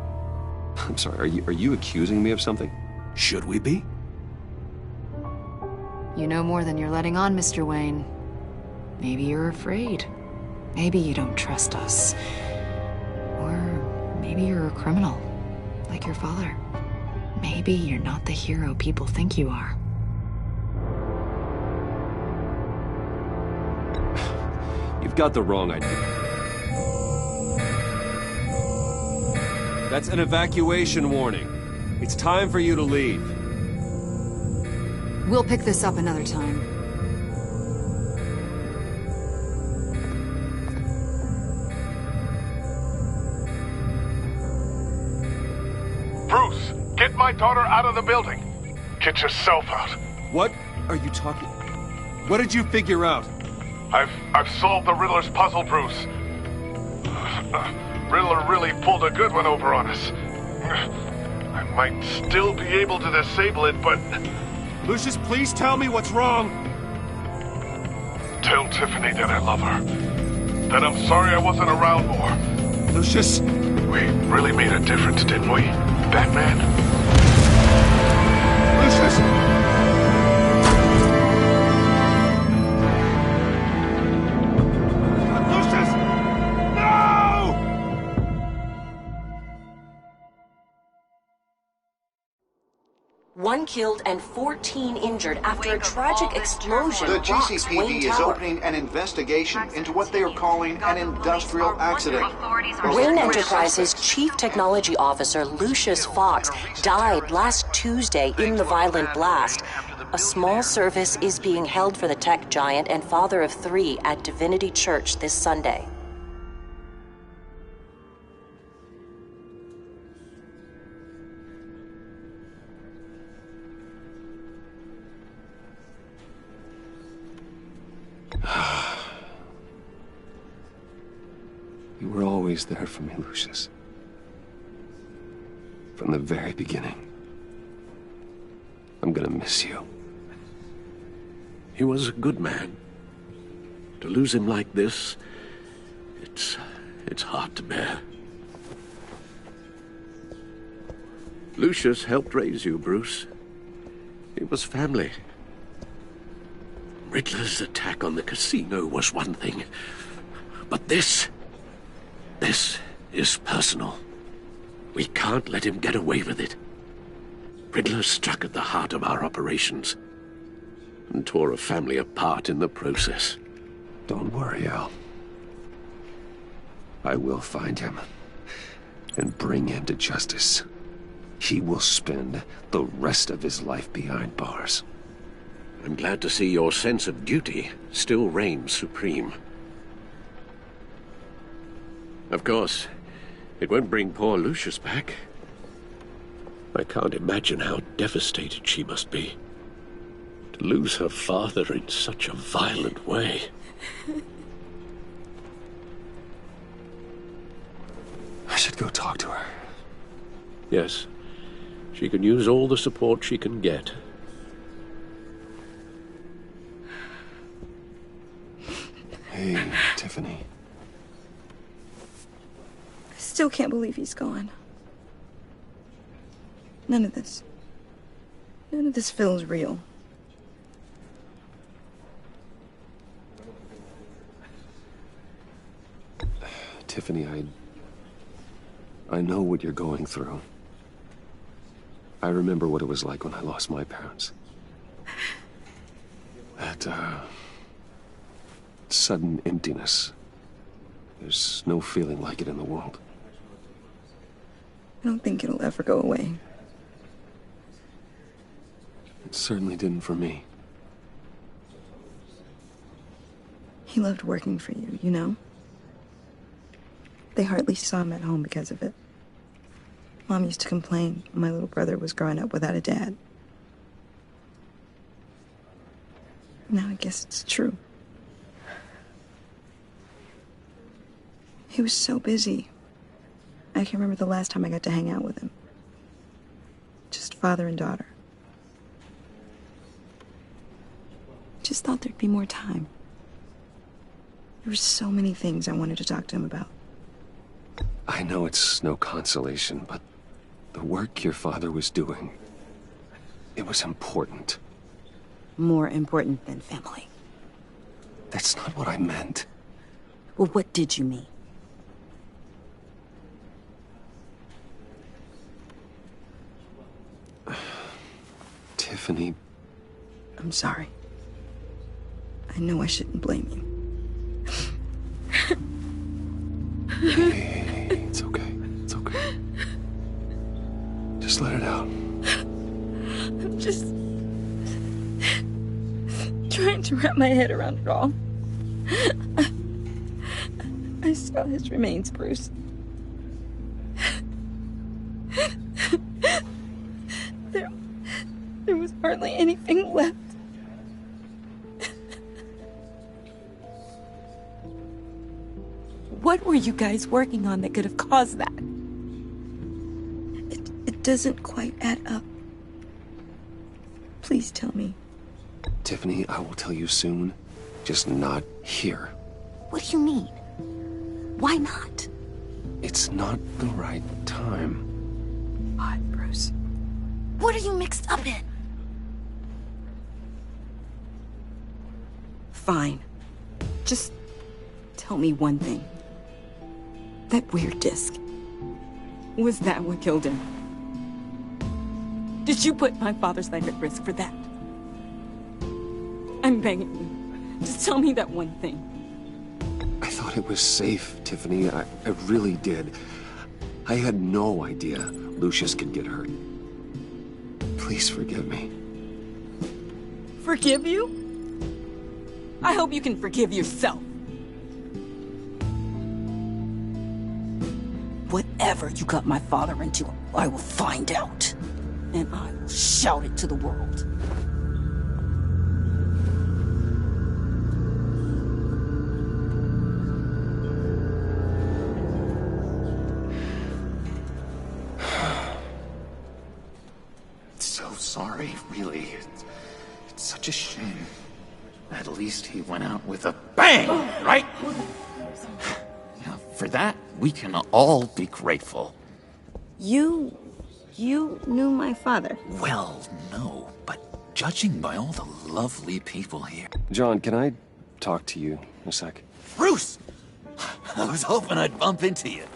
A: I'm sorry, are you accusing me of something?
O: Should we be?
N: You know more than you're letting on, Mr. Wayne. Maybe you're afraid. Maybe you don't trust us. Or maybe you're a criminal. like your father. Maybe you're not the hero people think you are.
A: You've got the wrong idea. That's an evacuation warning. It's time for you to leave.
N: We'll pick this up another time.
P: Bruce, get my daughter out of the building. Get yourself out.
A: What are you talking? What did you figure out?
P: I've solved the Riddler's puzzle, Bruce. Riddler really pulled a good one over on us. I might still be able to disable it, but...
A: Lucius, please tell me what's wrong.
P: Tell Tiffany that I love her. That I'm sorry I wasn't around more.
A: Lucius...
P: We really made a difference, didn't we, Batman?
A: Lucius!
S: One killed and 14 injured after a tragic explosion.
B: The
S: rocks
B: GCPD
S: Wayne
B: is
S: Tower.
B: opening an investigation into what they are calling an industrial accident.
S: Wayne Enterprises' Chief Technology Officer Lucius Fox died last Tuesday in the violent blast. A small service is being held for the tech giant and father of 3 at Divinity Church this Sunday.
A: You were always there for me, Lucius. From the very beginning. I'm gonna miss you.
O: He was a good man. To lose him like this, it's hard to bear. Lucius helped raise you, Bruce. It was family. Riddler's attack on the casino was one thing, but this is personal. We can't let him get away with it. Riddler struck at the heart of our operations and tore a family apart in the process.
A: Don't worry, Al. I will find him and bring him to justice. He will spend the rest of his life behind bars.
O: I'm glad to see your sense of duty still reigns supreme. Of course, it won't bring poor Lucius back. I can't imagine how devastated she must be. To lose her father in such a violent way.
A: I should go talk to her.
O: Yes, she can use all the support she can get.
A: Hey, Tiffany.
E: I still can't believe he's gone. None of this feels real.
A: Tiffany, I know what you're going through. I remember what it was like when I lost my parents. That, sudden emptiness. There's no feeling like it in the world.
E: I don't think it'll ever go away.
A: It certainly didn't for me.
E: He loved working for you, you know? They hardly saw him at home because of it. Mom used to complain my little brother was growing up without a dad. Now I guess it's true. He was so busy. I can't remember the last time I got to hang out with him. Just father and daughter. Just thought there'd be more time. There were so many things I wanted to talk to him about.
A: I know it's no consolation, but the work your father was doing, it was important.
E: More important than family.
A: That's not what I meant.
E: Well, what did you mean?
A: Tiffany.
E: I'm sorry. I know I shouldn't blame you.
A: Hey, it's okay. It's okay. Just let it out.
E: I'm just trying to wrap my head around it all. I saw his remains, Bruce. There was hardly anything left. What were you guys working on that could have caused that? It doesn't quite add up. Please tell me.
A: Tiffany, I will tell you soon. Just not here.
E: What do you mean? Why not?
A: It's not the right time.
E: Why, Bruce? What are you mixed up in? Fine. Just tell me one thing. That weird disc. Was that what killed him? Did you put my father's life at risk for that? I'm begging you. Just tell me that one thing.
A: I thought it was safe, Tiffany. I really did. I had no idea Lucius could get hurt. Please forgive me.
E: Forgive you? I hope you can forgive yourself. Whatever you got my father into, I will find out. And I will shout it to the world.
J: So sorry, really. It's such a shame. At least he went out with a bang, right? Yeah, for that, we can all be grateful.
E: You knew my father?
J: Well, no, but judging by all the lovely people here...
A: John, can I talk to you a sec?
J: Bruce! I was hoping I'd bump into you.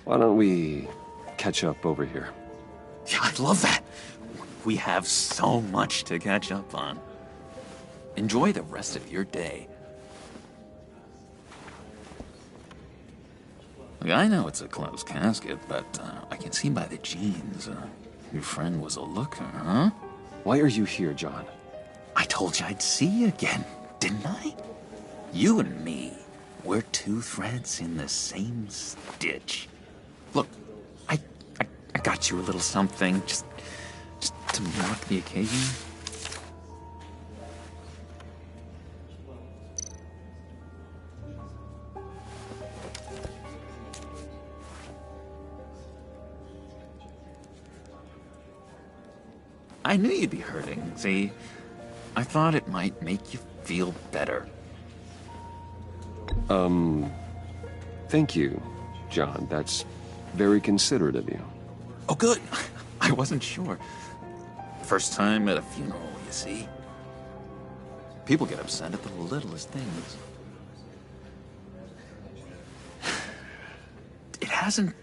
A: Why don't we catch up over here?
J: Yeah, I'd love that. We have so much to catch up on. Enjoy the rest of your day. Look, I know it's a closed casket, but I can see by the jeans, your friend was a looker, huh?
A: Why are you here, John?
J: I told you I'd see you again, didn't I? You and me, we're two threads in the same stitch. Look, I got you a little something, just to mark the occasion. I knew you'd be hurting, see? I thought it might make you feel better.
A: Thank you, John. That's very considerate of you.
J: Oh, good. I wasn't sure. First time at a funeral, you see? People get upset at the littlest things. It hasn't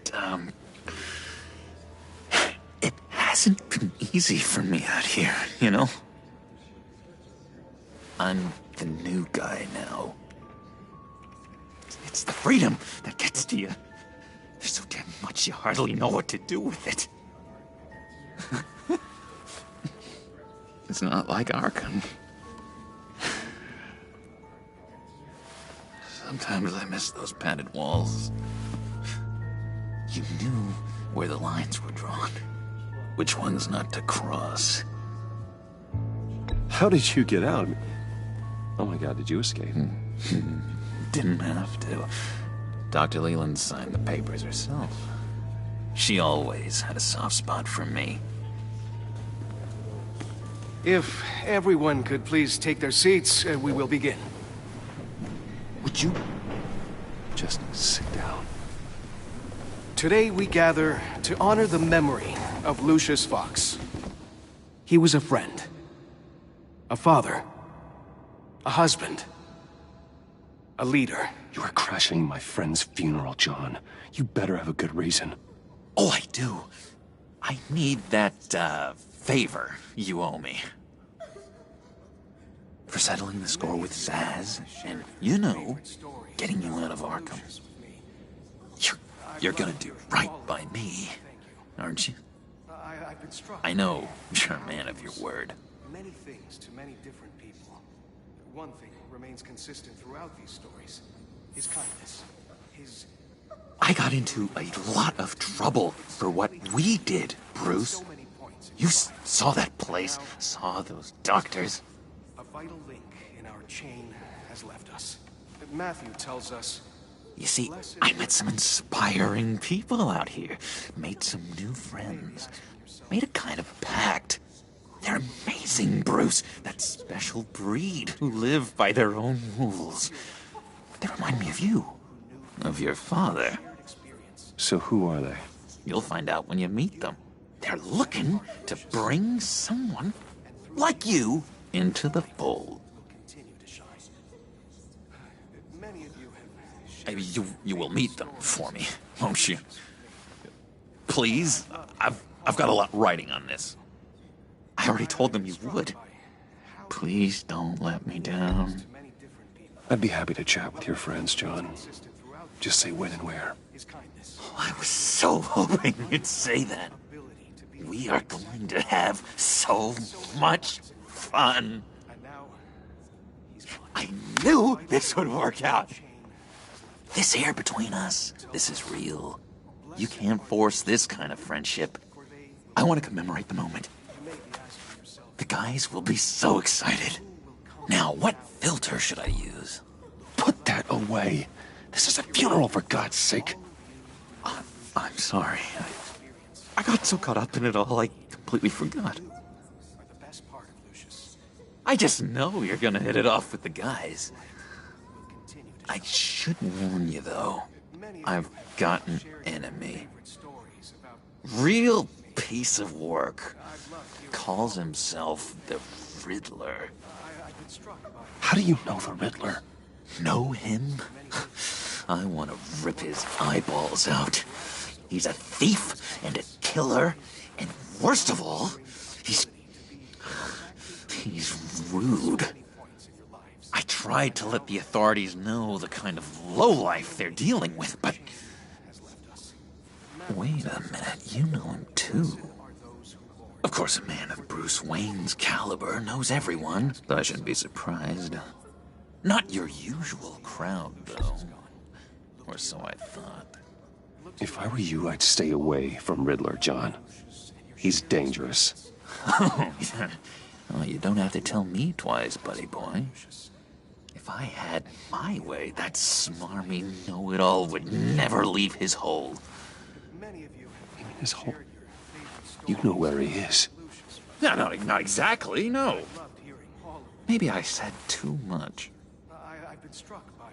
J: been easy for me out here, you know? I'm the new guy now. It's the freedom that gets to you. There's so damn much you hardly know what to do with it. It's not like Arkham. Sometimes I miss those padded walls. You knew where the lines were drawn. Which ones not to cross.
A: How did you get out? Oh my God, did you escape?
J: Didn't have to. Dr. Leland signed the papers herself. She always had a soft spot for me.
T: If everyone could please take their seats, we will begin.
J: Would you
A: just sit down?
T: Today we gather to honor the memory of Lucius Fox. He was a friend, a father, a husband, a leader.
A: You are crashing my friend's funeral, John. You better have a good reason.
J: Oh, I do. I need that, favor you owe me. For settling the score with Zsasz, and, you know, getting you out of Arkham. You're gonna do right by me, aren't you? I know you're a man of your word.
T: Many things to many different people. One thing remains consistent throughout these stories. His kindness. His...
J: I got into a lot of trouble for what we did, Bruce. You saw that place, saw those doctors.
T: A vital link in our chain has left us. Matthew tells us...
J: You see, I met some inspiring people out here. Made some new friends. Made a kind of pact. They're amazing, Bruce. That special breed who live by their own rules. They remind me of you. Of your father.
A: So who are they?
J: You'll find out when you meet them. They're looking to bring someone like you into the fold. You will meet them for me, won't you? Please? I've got a lot riding on this. I already told them you would. Please don't let me down.
A: I'd be happy to chat with your friends, John. Just say when and where.
J: I was so hoping you'd say that. We are going to have so much fun. I knew this would work out. This here between us, this is real. You can't force this kind of friendship. I want to commemorate the moment. The guys will be so excited. Now, what filter should I use?
A: Put that away. This is a funeral, for God's sake.
J: I'm sorry. I got so caught up in it all, I completely forgot. I just know you're gonna hit it off with the guys. I should warn you, though. I've got an enemy. Real piece of work. Calls himself the Riddler.
A: How do you know the Riddler?
J: Know him? I want to rip his eyeballs out. He's a thief and a killer, and worst of all, he's rude. I tried to let the authorities know the kind of lowlife they're dealing with, but... Wait a minute, you know him too. Of course, a man of Bruce Wayne's caliber knows everyone, so I shouldn't be surprised. Not your usual crowd, though. Or so I thought.
A: If I were you, I'd stay away from Riddler, John. He's dangerous.
J: Well, you don't have to tell me twice, buddy boy. If I had my way, that smarmy know-it-all would never leave his hole.
A: His hole? You know where he is.
J: No, not exactly, no. Maybe I said too much.
T: I've been struck by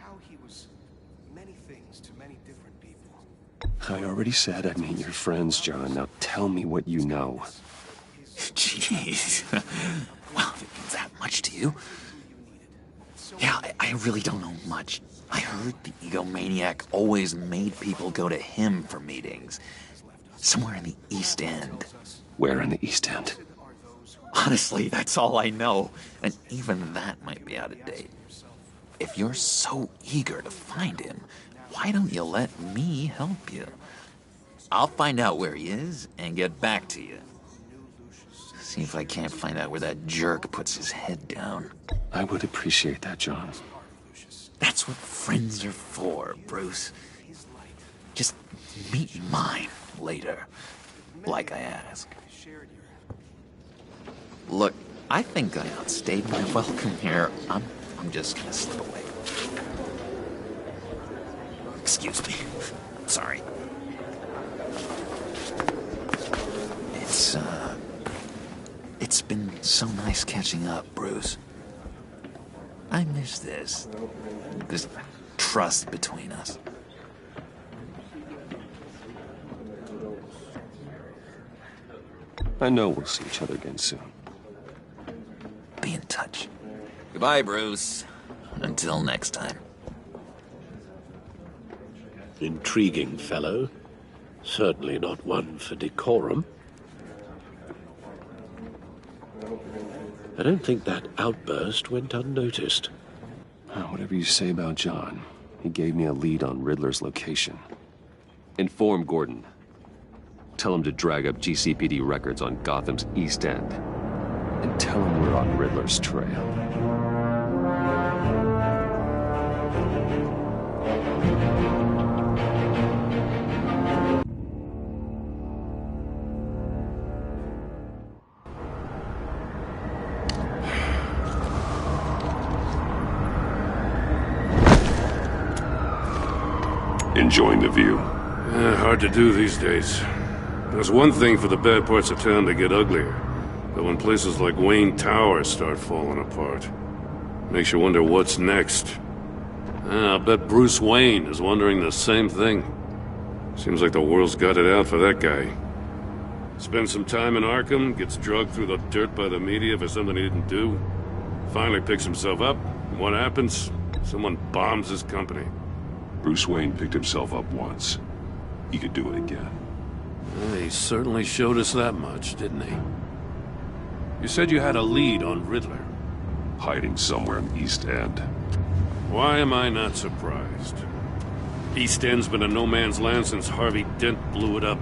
T: how he was many things to many different people.
A: I already said I'd meet your friends, John. Now tell me what you know.
J: Jeez. Well, if it means that much to you. Yeah, I really don't know much. I heard the egomaniac always made people go to him for meetings. Somewhere in the East End.
A: Where in the East End?
J: Honestly, that's all I know. And even that might be out of date. If you're so eager to find him, why don't you let me help you? I'll find out where he is and get back to you. See if I can't find out where that jerk puts his head down.
A: I would appreciate that, John.
J: That's what friends are for, Bruce. Just meet mine later, like I asked. Look, I think I outstayed my welcome here. I'm just gonna slip away. Excuse me. Sorry. It's been so nice catching up, Bruce. I miss this trust between us.
A: I know we'll see each other again soon.
J: Be in touch. Goodbye, Bruce. Until next time.
O: Intriguing fellow. Certainly not one for decorum. I don't think that outburst went unnoticed.
A: Whatever you say about John, he gave me a lead on Riddler's location. Inform Gordon. Tell him to drag up GCPD records on Gotham's East End. And tell him we're on Riddler's trail.
I: Enjoying the view?
L: Hard to do these days. There's one thing for the bad parts of town to get uglier. But when places like Wayne Tower start falling apart, makes you wonder what's next. I'll bet Bruce Wayne is wondering the same thing. Seems like the world's got it out for that guy. Spends some time in Arkham, gets drugged through the dirt by the media for something he didn't do. Finally picks himself up, and what happens? Someone bombs his company.
I: Bruce Wayne picked himself up once. He could do it again.
L: He certainly showed us that much, didn't he? You said you had a lead on Riddler.
I: Hiding somewhere in East End.
L: Why am I not surprised? East End's been a no-man's land since Harvey Dent blew it up.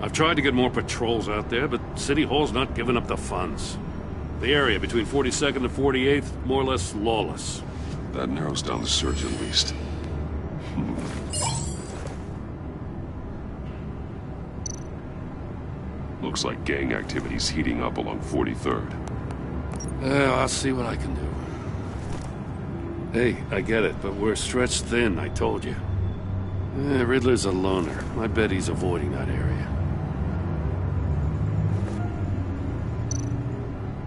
L: I've tried to get more patrols out there, but City Hall's not giving up the funds. The area between 42nd and 48th, more or less lawless.
I: That narrows down the search at least. Looks like gang activity's heating up along 43rd.
L: I'll see what I can do. Hey, I get it, but we're stretched thin, I told you. Riddler's a loner. I bet he's avoiding that area.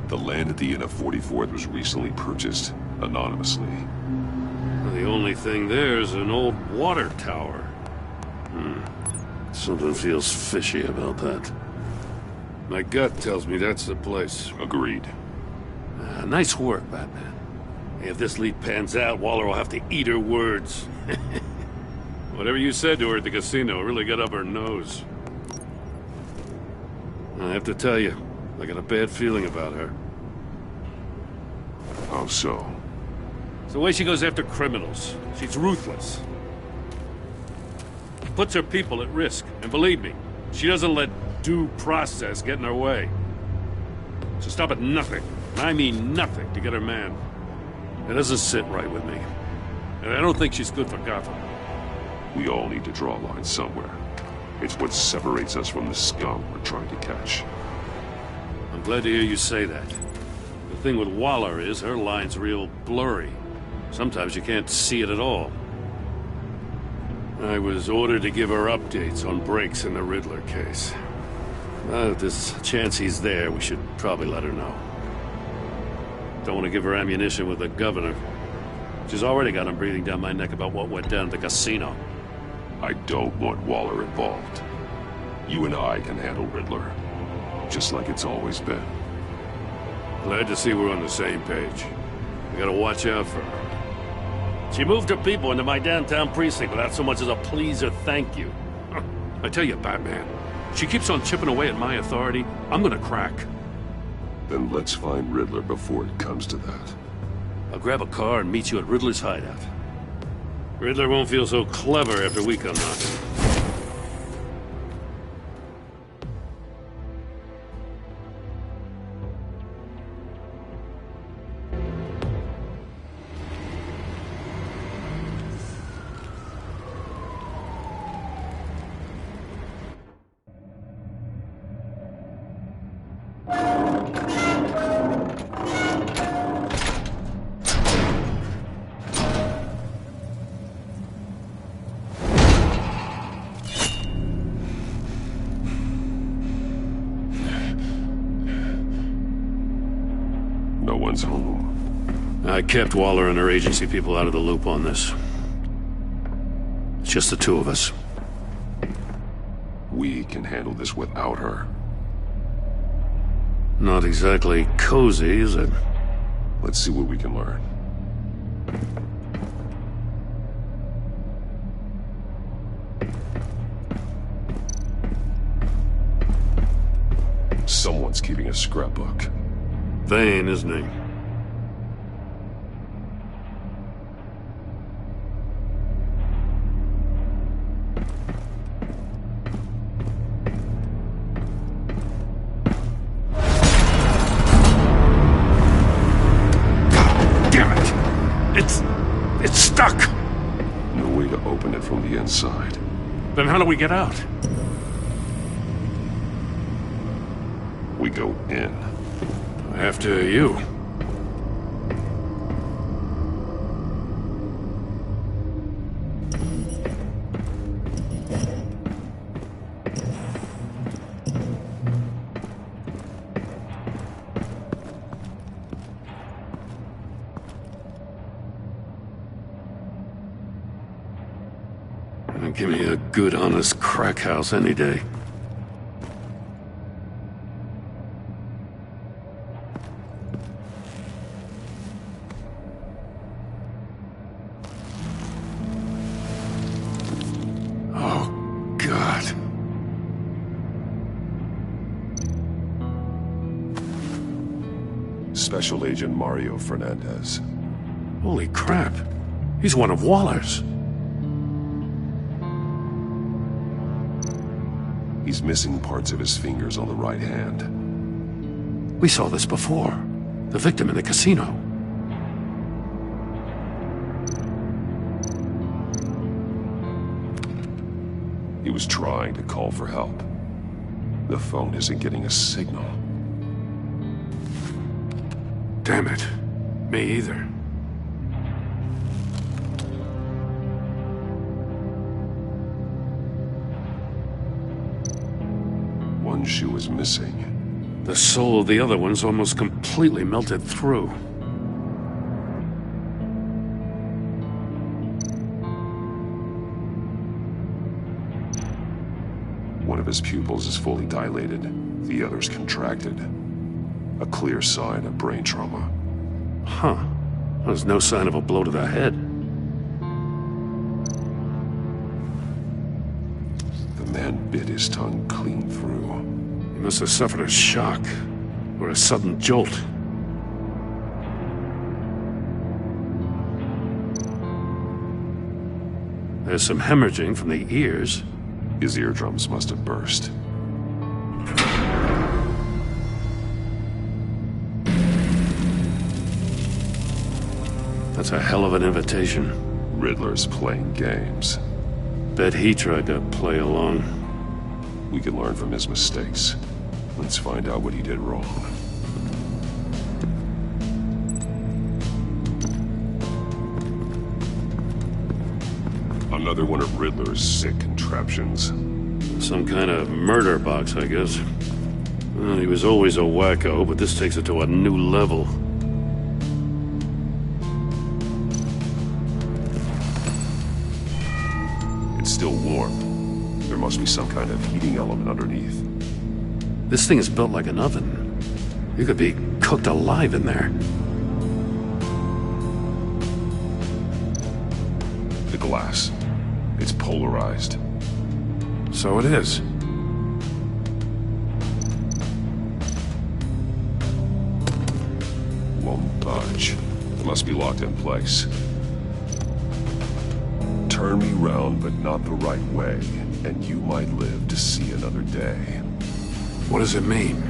I: The land at the end of 44th was recently purchased, anonymously.
L: The only thing there is an old water tower. Something feels fishy about that. My gut tells me that's the place.
I: Agreed.
L: Nice work, Batman. If this lead pans out, Waller will have to eat her words. Whatever you said to her at the casino really got up her nose. I have to tell you, I got a bad feeling about her.
I: How so?
L: It's the way she goes after criminals. She's ruthless. Puts her people at risk. And believe me, she doesn't let due process get in her way. She'll stop at nothing, and I mean nothing, to get her man. It doesn't sit right with me. And I don't think she's good for Gotham.
I: We all need to draw a line somewhere. It's what separates us from the scum we're trying to catch.
L: I'm glad to hear you say that. The thing with Waller is her line's real blurry. Sometimes you can't see it at all. I was ordered to give her updates on breaks in the Riddler case. If there's a chance he's there, we should probably let her know. Don't want to give her ammunition with the governor. She's already got him breathing down my neck about what went down at the casino.
I: I don't want Waller involved. You and I can handle Riddler, just like it's always been.
L: Glad to see we're on the same page. We gotta watch out for her. She moved her people into my downtown precinct without so much as a please or thank you. I tell you, Batman, she keeps on chipping away at my authority, I'm gonna crack.
I: Then let's find Riddler before it comes to that.
L: I'll grab a car and meet you at Riddler's hideout. Riddler won't feel so clever after we come knocking.
I: Home.
L: I kept Waller and her agency people out of the loop on this. It's just the two of us.
I: We can handle this without her.
L: Not exactly cozy, is it?
I: Let's see what we can learn. Someone's keeping a scrapbook.
L: Vain, isn't he?
H: It's stuck!
I: No way to open it from the inside.
H: Then how do we get out?
I: We go in.
L: After you. Give me a good, honest crack house any day. Oh, God.
I: Special Agent Mario Fernandez.
L: Holy crap. He's one of Waller's.
I: He's missing parts of his fingers on the right hand.
L: We saw this before. The victim in the casino.
I: He was trying to call for help. The phone isn't getting a signal.
L: Damn it. Me either.
I: One shoe is missing.
L: The soul of the other one's almost completely melted through.
I: One of his pupils is fully dilated. The other's contracted. A clear sign of brain trauma.
L: Huh. There's no sign of a blow to the head.
I: The man bit his tongue clean through.
L: He must have suffered a shock, or a sudden jolt. There's some hemorrhaging from the ears.
I: His eardrums must have burst.
L: That's a hell of an invitation.
I: Riddler's playing games.
L: Bet he tried to play along.
I: We can learn from his mistakes. Let's find out what he did wrong. Another one of Riddler's sick contraptions.
L: Some kind of murder box, I guess. Well, he was always a wacko, but this takes it to a new level.
I: It's still warm. There must be some kind of heating element underneath.
L: This thing is built like an oven. You could be cooked alive in there.
I: The glass. It's polarized.
L: So it is.
I: Won't budge. It must be locked in place. Turn me round, but not the right way, and you might live to see another day.
L: What does it mean?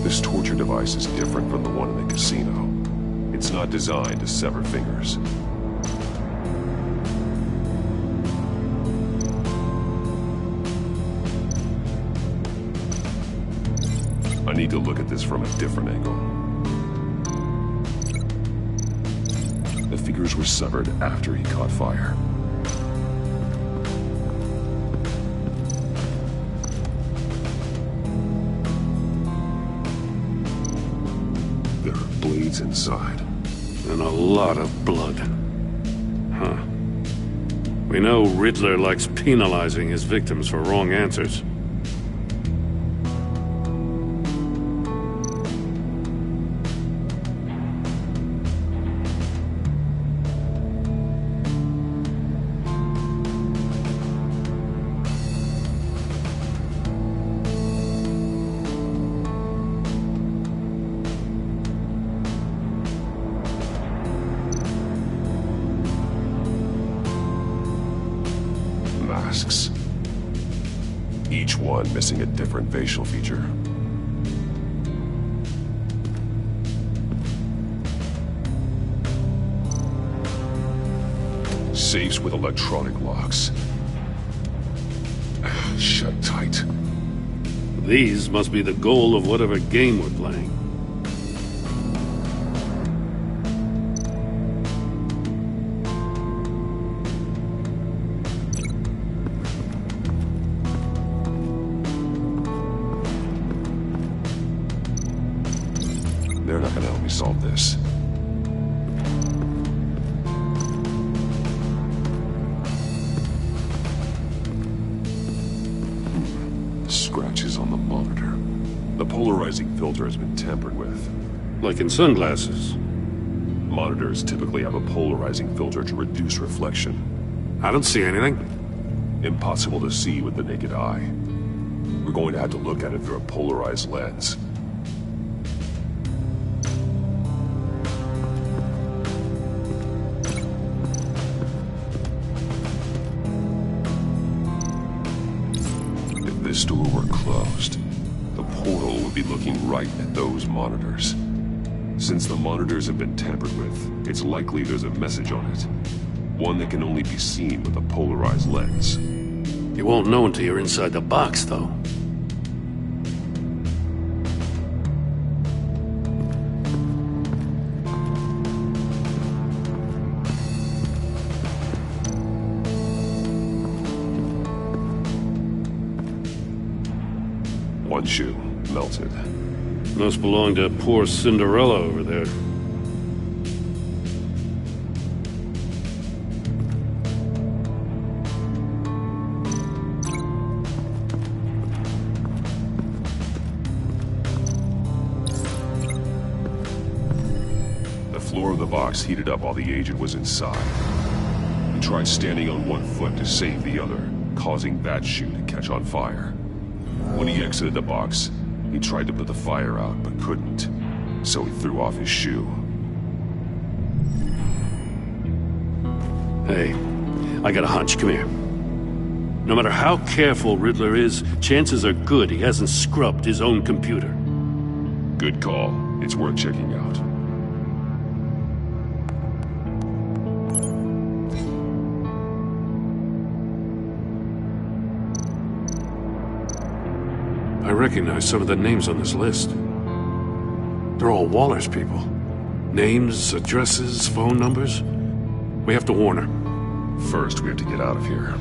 I: This torture device is different from the one in the casino. It's not designed to sever fingers. I need to look at this from a different angle. The fingers were severed after he caught fire. There are blades inside.
L: And a lot of blood. Huh. We know Riddler likes penalizing his victims for wrong answers.
I: Masks. Each one missing a different facial feature. Safes with electronic locks. Shut tight.
L: These must be the goal of whatever game we're playing.
I: They're not gonna help me solve this. Scratches on the monitor. The polarizing filter has been tampered with.
L: Like in sunglasses.
I: Monitors typically have a polarizing filter to reduce reflection.
L: I don't see anything.
I: Impossible to see with the naked eye. We're going to have to look at it through a polarized lens. If this door were closed, the portal would be looking right at those monitors. Since the monitors have been tampered with, it's likely there's a message on it. One that can only be seen with a polarized lens.
L: You won't know until you're inside the box, though.
I: One shoe, melted.
L: Must belong to poor Cinderella over there.
I: The floor of the box heated up while the agent was inside. He tried standing on one foot to save the other, causing that shoe to catch on fire. When he exited the box, he tried to put the fire out, but couldn't, so he threw off his shoe.
L: Hey, I got a hunch. Come here. No matter how careful Riddler is, chances are good he hasn't scrubbed his own computer.
I: Good call. It's worth checking out.
L: I recognize some of the names on this list. They're all Waller's people. Names, addresses, phone numbers. We have to warn her.
I: First, we have to get out of here.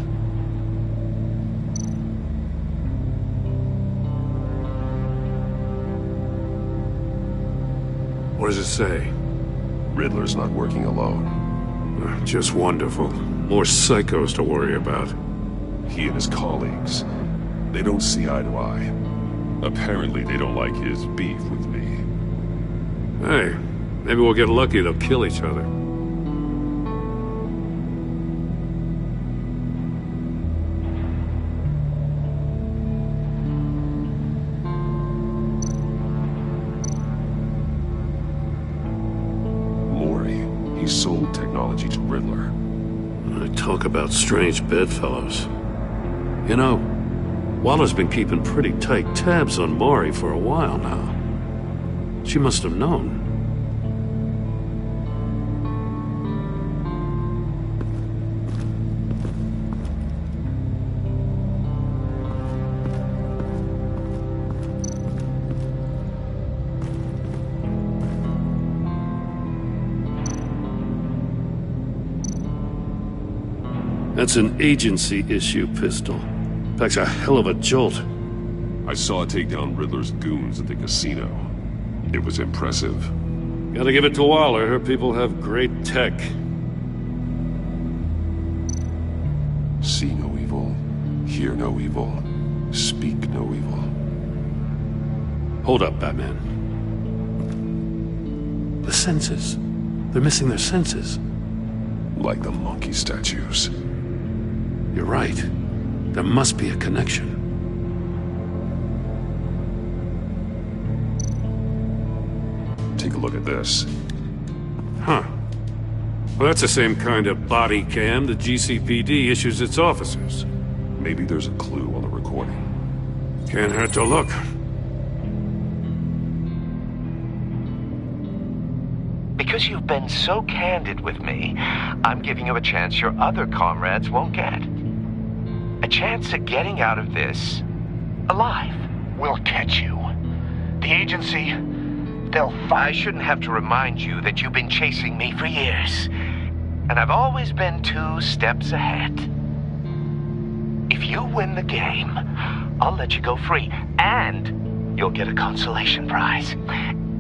L: What does it say?
I: Riddler's not working alone.
L: Just wonderful. More psychos to worry about.
I: He and his colleagues, they don't see eye to eye. Apparently, they don't like his beef with me.
L: Hey, maybe we'll get lucky they'll kill each other.
I: Mori, he sold technology to Riddler.
L: Talk about strange bedfellows. You know, Waller's been keeping pretty tight tabs on Mori for a while now. She must have known. That's an agency-issue pistol. Packs a hell of a jolt.
I: I saw it take down Riddler's goons at the casino. It was impressive.
L: Gotta give it to Waller. Her people have great tech.
I: See no evil, hear no evil, speak no evil.
L: Hold up, Batman. The senses. They're missing their senses.
I: Like the monkey statues.
L: You're right. There must be a connection.
I: Take a look at this.
L: Huh. Well, that's the same kind of body cam the GCPD issues its officers.
I: Maybe there's a clue on the recording.
L: Can't hurt to look.
U: Because you've been so candid with me, I'm giving you a chance your other comrades won't get. A chance at getting out of this alive.
V: We'll catch you. The agency, they'll find...
U: I shouldn't have to remind you that you've been chasing me for years. And I've always been 2 steps ahead. If you win the game, I'll let you go free. And you'll get a consolation prize.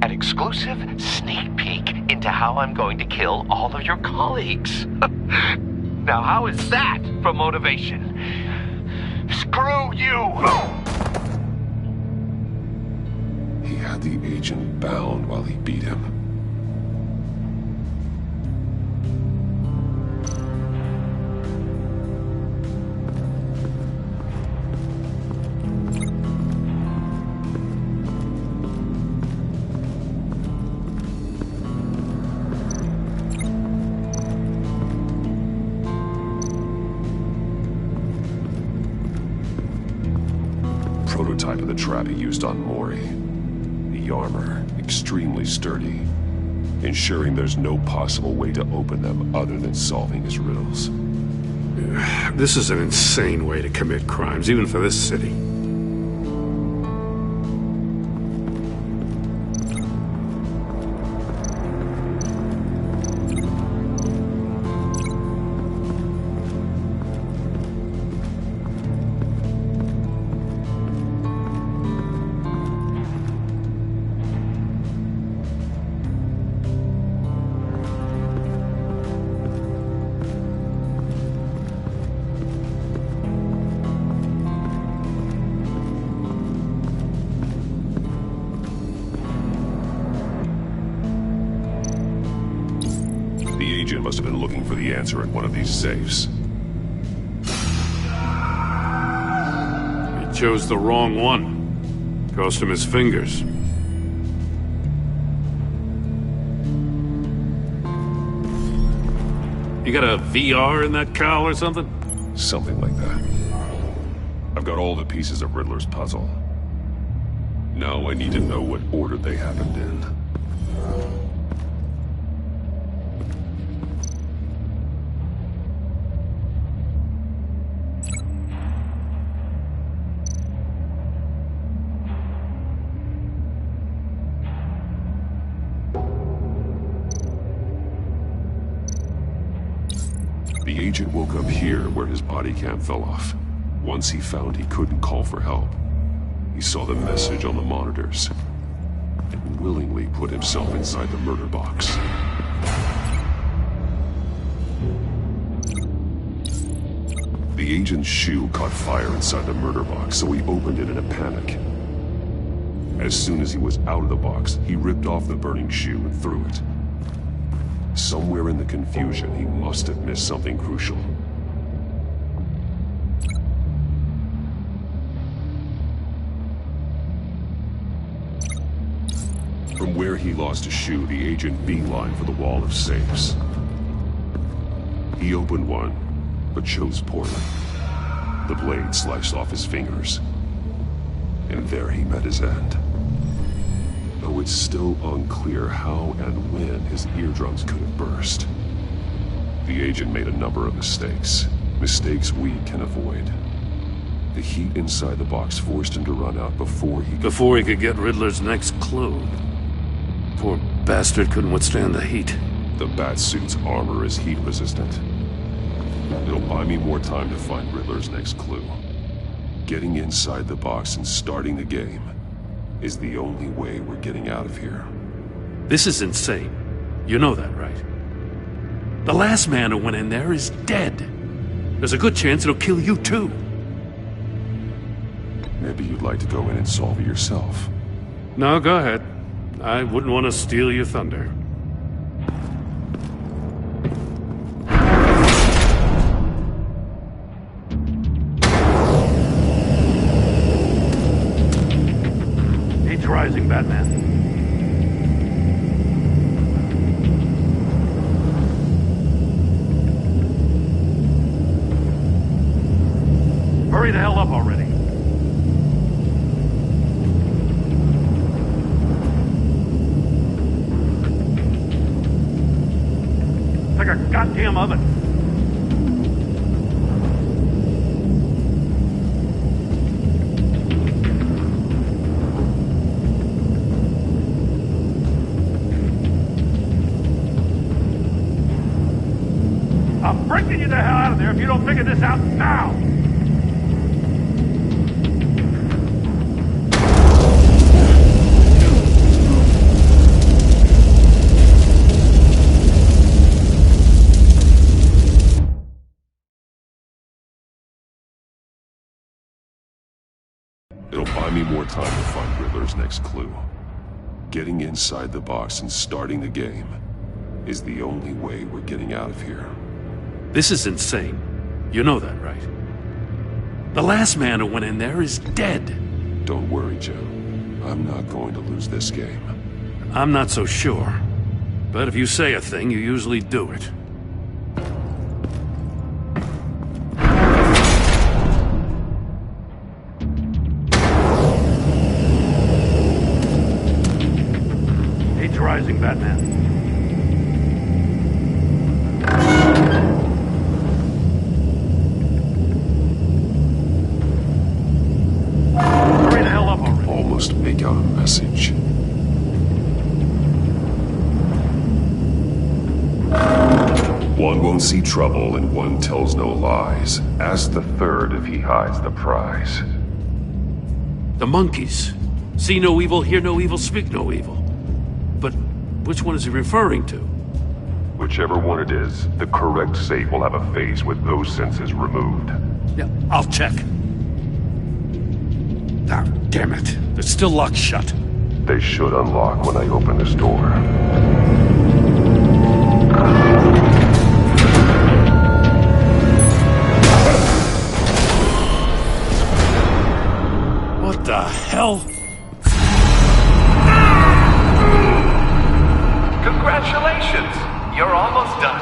U: An exclusive sneak peek into how I'm going to kill all of your colleagues. Now, how is that for motivation?
V: Screw you!
I: He had the agent bound while he beat him. Prototype of the trap he used on Mori. The armor, extremely sturdy, ensuring there's no possible way to open them other than solving his riddles.
L: This is an insane way to commit crimes, even for this city.
I: The agent must have been looking for the answer in one of these safes.
L: He chose the wrong one. Cost him his fingers. You got a VR in that cowl or something?
I: Something like that. I've got all the pieces of Riddler's puzzle. Now I need to know what order they happened in. The agent woke up here where his body cam fell off. Once he found he couldn't call for help, he saw the message on the monitors and willingly put himself inside the murder box. The agent's shoe caught fire inside the murder box, so he opened it in a panic. As soon as he was out of the box, he ripped off the burning shoe and threw it. Somewhere in the confusion, he must have missed something crucial. From where he lost a shoe, the agent beelined for the wall of safes. He opened one, but chose poorly. The blade sliced off his fingers, and there he met his end. Though it's still unclear how and when his eardrums could have burst. The agent made a number of mistakes. Mistakes we can avoid. The heat inside the box forced him to run out before he
L: could get Riddler's next clue. Poor bastard couldn't withstand the heat.
I: The Batsuit's armor is heat resistant. It'll buy me more time to find Riddler's next clue. Getting inside the box and starting the game is the only way we're getting out of here.
L: This is insane. You know that, right? The last man who went in there is dead. there's a good chance it'll kill you too.
I: Maybe you'd like to go in and solve it yourself.
L: No, go ahead. I wouldn't want to steal your thunder. Heat's rising, Batman. Hurry the hell up already. It's like a goddamn oven. I'm breaking you the hell out of there if you don't figure this out now!
I: It'll buy me more time to find Riddler's next clue. Getting inside the box and starting the game is the only way we're getting out of here.
L: This is insane. You know that, right? The last man who went in there is dead.
I: Don't worry, Joe. I'm not going to lose this game.
L: I'm not so sure. But if you say a thing, you usually do it. Heat's rising, Batman. Hurry the hell up already.
I: Almost make out a message. One won't see trouble and one tells no lies. Ask the third if he hides the prize.
L: The monkeys. See no evil, hear no evil, speak no evil. But which one is he referring to?
I: Whichever one it is, the correct safe will have a face with those senses removed.
L: Yeah, I'll check. Ah, damn it. It's still locked shut.
I: They should unlock when I open this door.
L: What the hell?
U: Congratulations! You're almost done.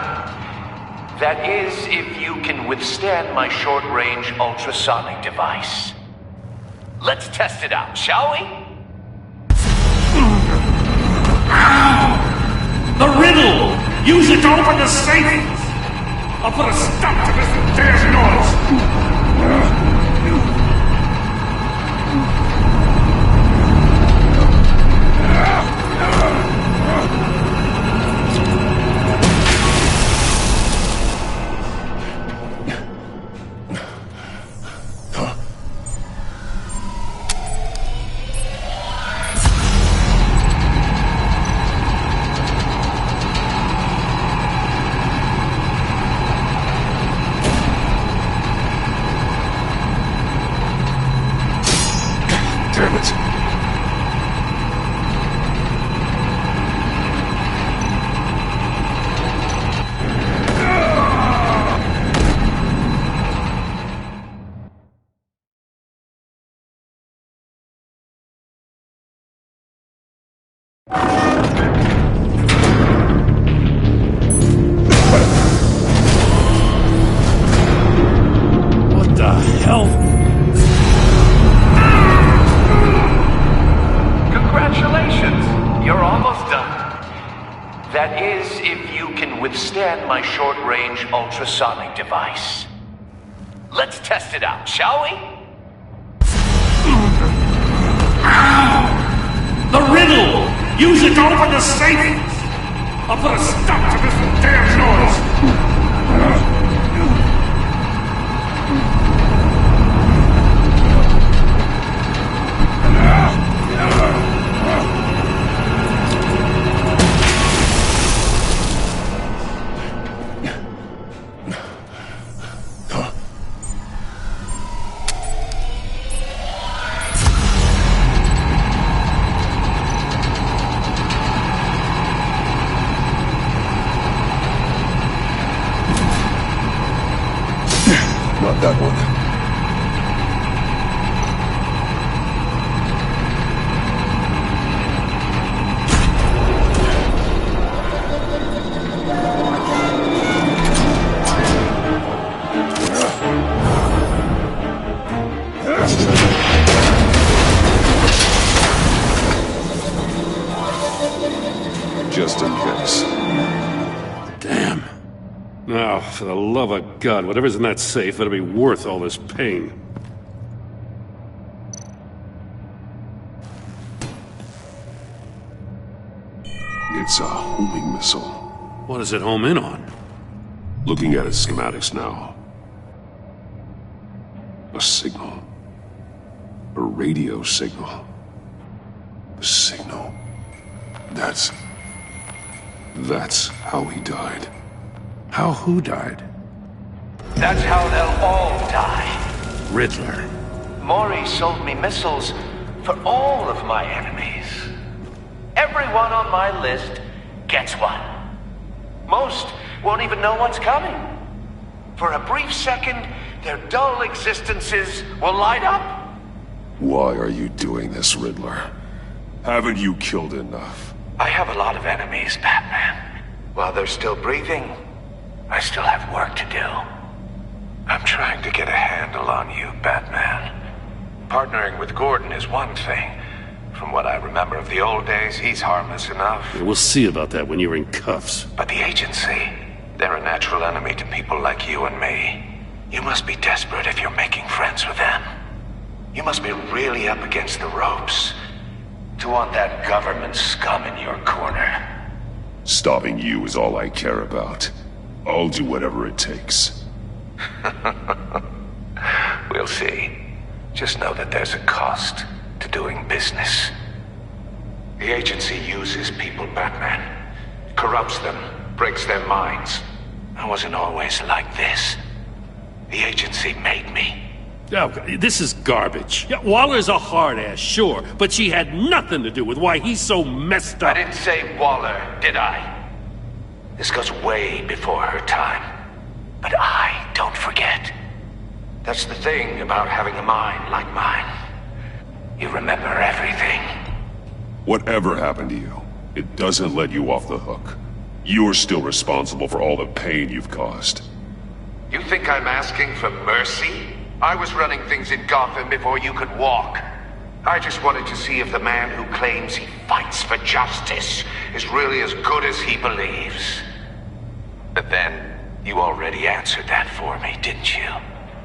U: That is, if you can withstand my short-range ultrasonic device. Let's test it out, shall we?
H: The riddle! Use it to open the safe! I'll put a stop to this damn noise!
I: Damn it!
L: What the hell?
U: Congratulations! You're almost done. That is, if you can withstand my short-range ultrasonic device. Let's test it out, shall we?
H: The riddle! Use it to open the safe! I'll put a stop to this damn noise!
Q: Got that one. Just in case.
L: Damn. Now, for the love of God, whatever's in that safe better be worth all this pain.
I: It's a homing missile.
L: What does it home in on?
I: Looking at its schematics now. A signal. A radio signal. A signal. That's how he died.
L: How who died?
U: That's how they'll all die.
L: Riddler.
U: Maury sold me missiles for all of my enemies. Everyone on my list gets one. Most won't even know what's coming. For a brief second, their dull existences will light up.
I: Why are you doing this, Riddler? Haven't you killed enough?
U: I have a lot of enemies, Batman. While they're still breathing, I still have work to do. I'm trying to get a handle on you, Batman. Partnering with Gordon is one thing. From what I remember of the old days, he's harmless enough.
L: Yeah, we'll see about that when you're in cuffs.
U: But the agency, they're a natural enemy to people like you and me. You must be desperate if you're making friends with them. You must be really up against the ropes to want that government scum in your corner.
I: Stopping you is all I care about. I'll do whatever it takes.
U: We'll see. Just know that there's a cost to doing business. The agency uses people, Batman. Corrupts them, breaks their minds. I wasn't always like this. The agency made me.
L: Oh, this is garbage. Yeah, Waller's a hard-ass, sure, but she had nothing to do with why he's so messed up.
U: I didn't say Waller, did I? This goes way before her time. But I don't forget. That's the thing about having a mind like mine. You remember everything.
I: Whatever happened to you, it doesn't let you off the hook. You're still responsible for all the pain you've caused.
U: You think I'm asking for mercy? I was running things in Gotham before you could walk. I just wanted to see if the man who claims he fights for justice is really as good as he believes. But then, you already answered that for me, didn't you?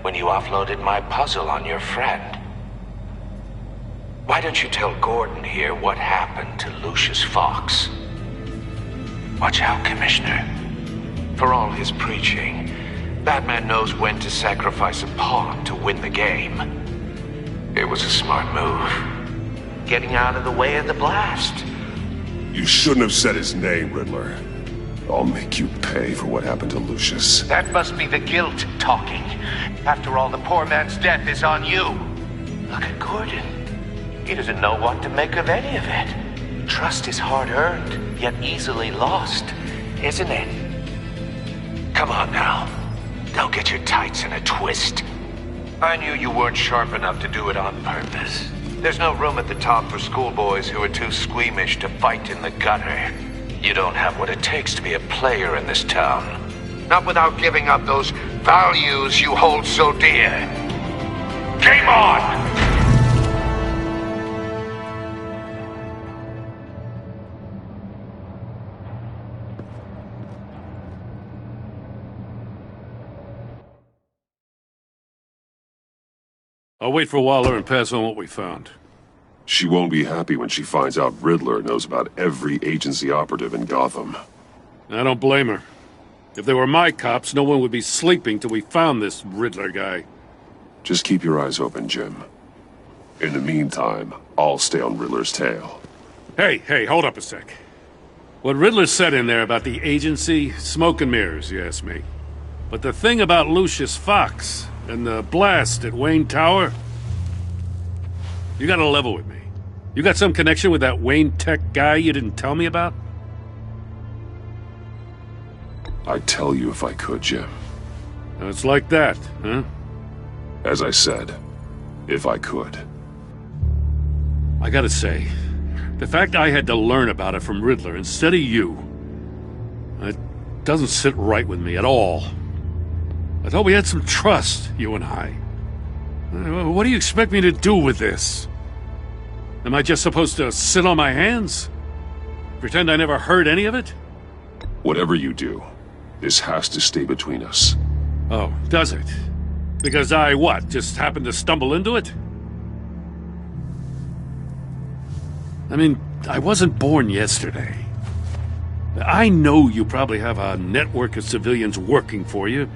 U: When you offloaded my puzzle on your friend. Why don't you tell Gordon here what happened to Lucius Fox? Watch out, Commissioner. For all his preaching, Batman knows when to sacrifice a pawn to win the game. It was a smart move. Getting out of the way of the blast.
I: You shouldn't have said his name, Riddler. I'll make you pay for what happened to Lucius.
U: That must be the guilt talking. After all, the poor man's death is on you. Look at Gordon. He doesn't know what to make of any of it. Trust is hard-earned, yet easily lost, isn't it? Come on now. Don't get your tights in a twist. I knew you weren't sharp enough to do it on purpose. There's no room at the top for schoolboys who are too squeamish to fight in the gutter. You don't have what it takes to be a player in this town. Not without giving up those values you hold so dear. Game on!
L: I'll wait for Waller and pass on what we found.
I: She won't be happy when she finds out Riddler knows about every agency operative in Gotham.
L: I don't blame her. If they were my cops, no one would be sleeping till we found this Riddler guy.
I: Just keep your eyes open, Jim. In the meantime, I'll stay on Riddler's tail.
L: Hey, hold up a sec. What Riddler said in there about the agency, smoke and mirrors, you ask me. But the thing about Lucius Fox and the blast at Wayne Tower, you gotta level with me. You got some connection with that Wayne Tech guy you didn't tell me about?
I: I'd tell you if I could, Jim.
L: It's like that, huh?
I: As I said, if I could.
L: I gotta say, the fact I had to learn about it from Riddler instead of you, it doesn't sit right with me at all. I thought we had some trust, you and I. What do you expect me to do with this? Am I just supposed to sit on my hands? Pretend I never heard any of it?
I: Whatever you do, this has to stay between us.
L: Oh, does it? Because I, what, just happened to stumble into it? I mean, I wasn't born yesterday. I know you probably have a network of civilians working for you.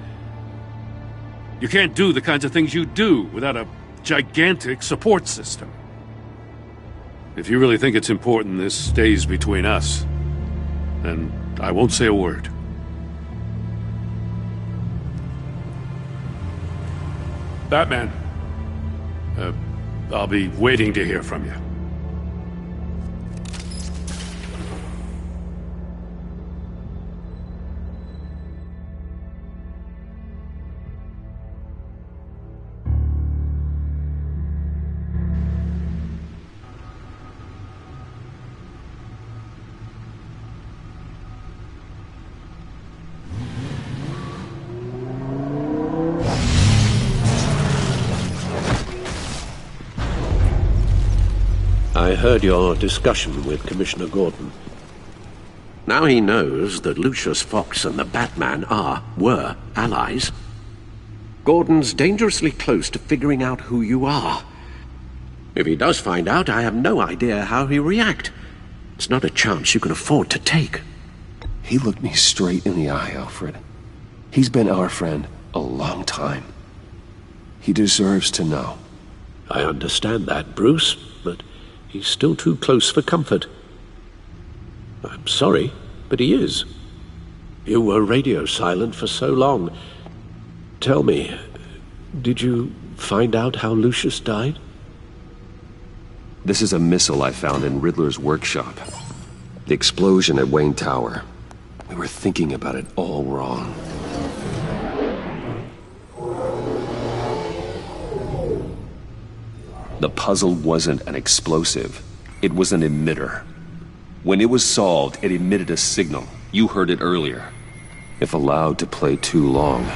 L: You can't do the kinds of things you do without a gigantic support system. If you really think it's important this stays between us, then I won't say a word. Batman, I'll be waiting to hear from you.
O: I heard your discussion with Commissioner Gordon. Now he knows that Lucius Fox and the Batman were allies. Gordon's dangerously close to figuring out who you are. If he does find out, I have no idea how he'll react. It's not a chance you can afford to take.
A: He looked me straight in the eye, Alfred. He's been our friend a long time. He deserves to know.
O: I understand that, Bruce, but he's still too close for comfort. I'm sorry, but he is. You were radio silent for so long. Tell me, did you find out how Lucius died?
A: This is a missile I found in Riddler's workshop. The explosion at Wayne Tower. We were thinking about it all wrong. The puzzle wasn't an explosive. It was an emitter. When it was solved, it emitted a signal. You heard it earlier. If allowed to play too long,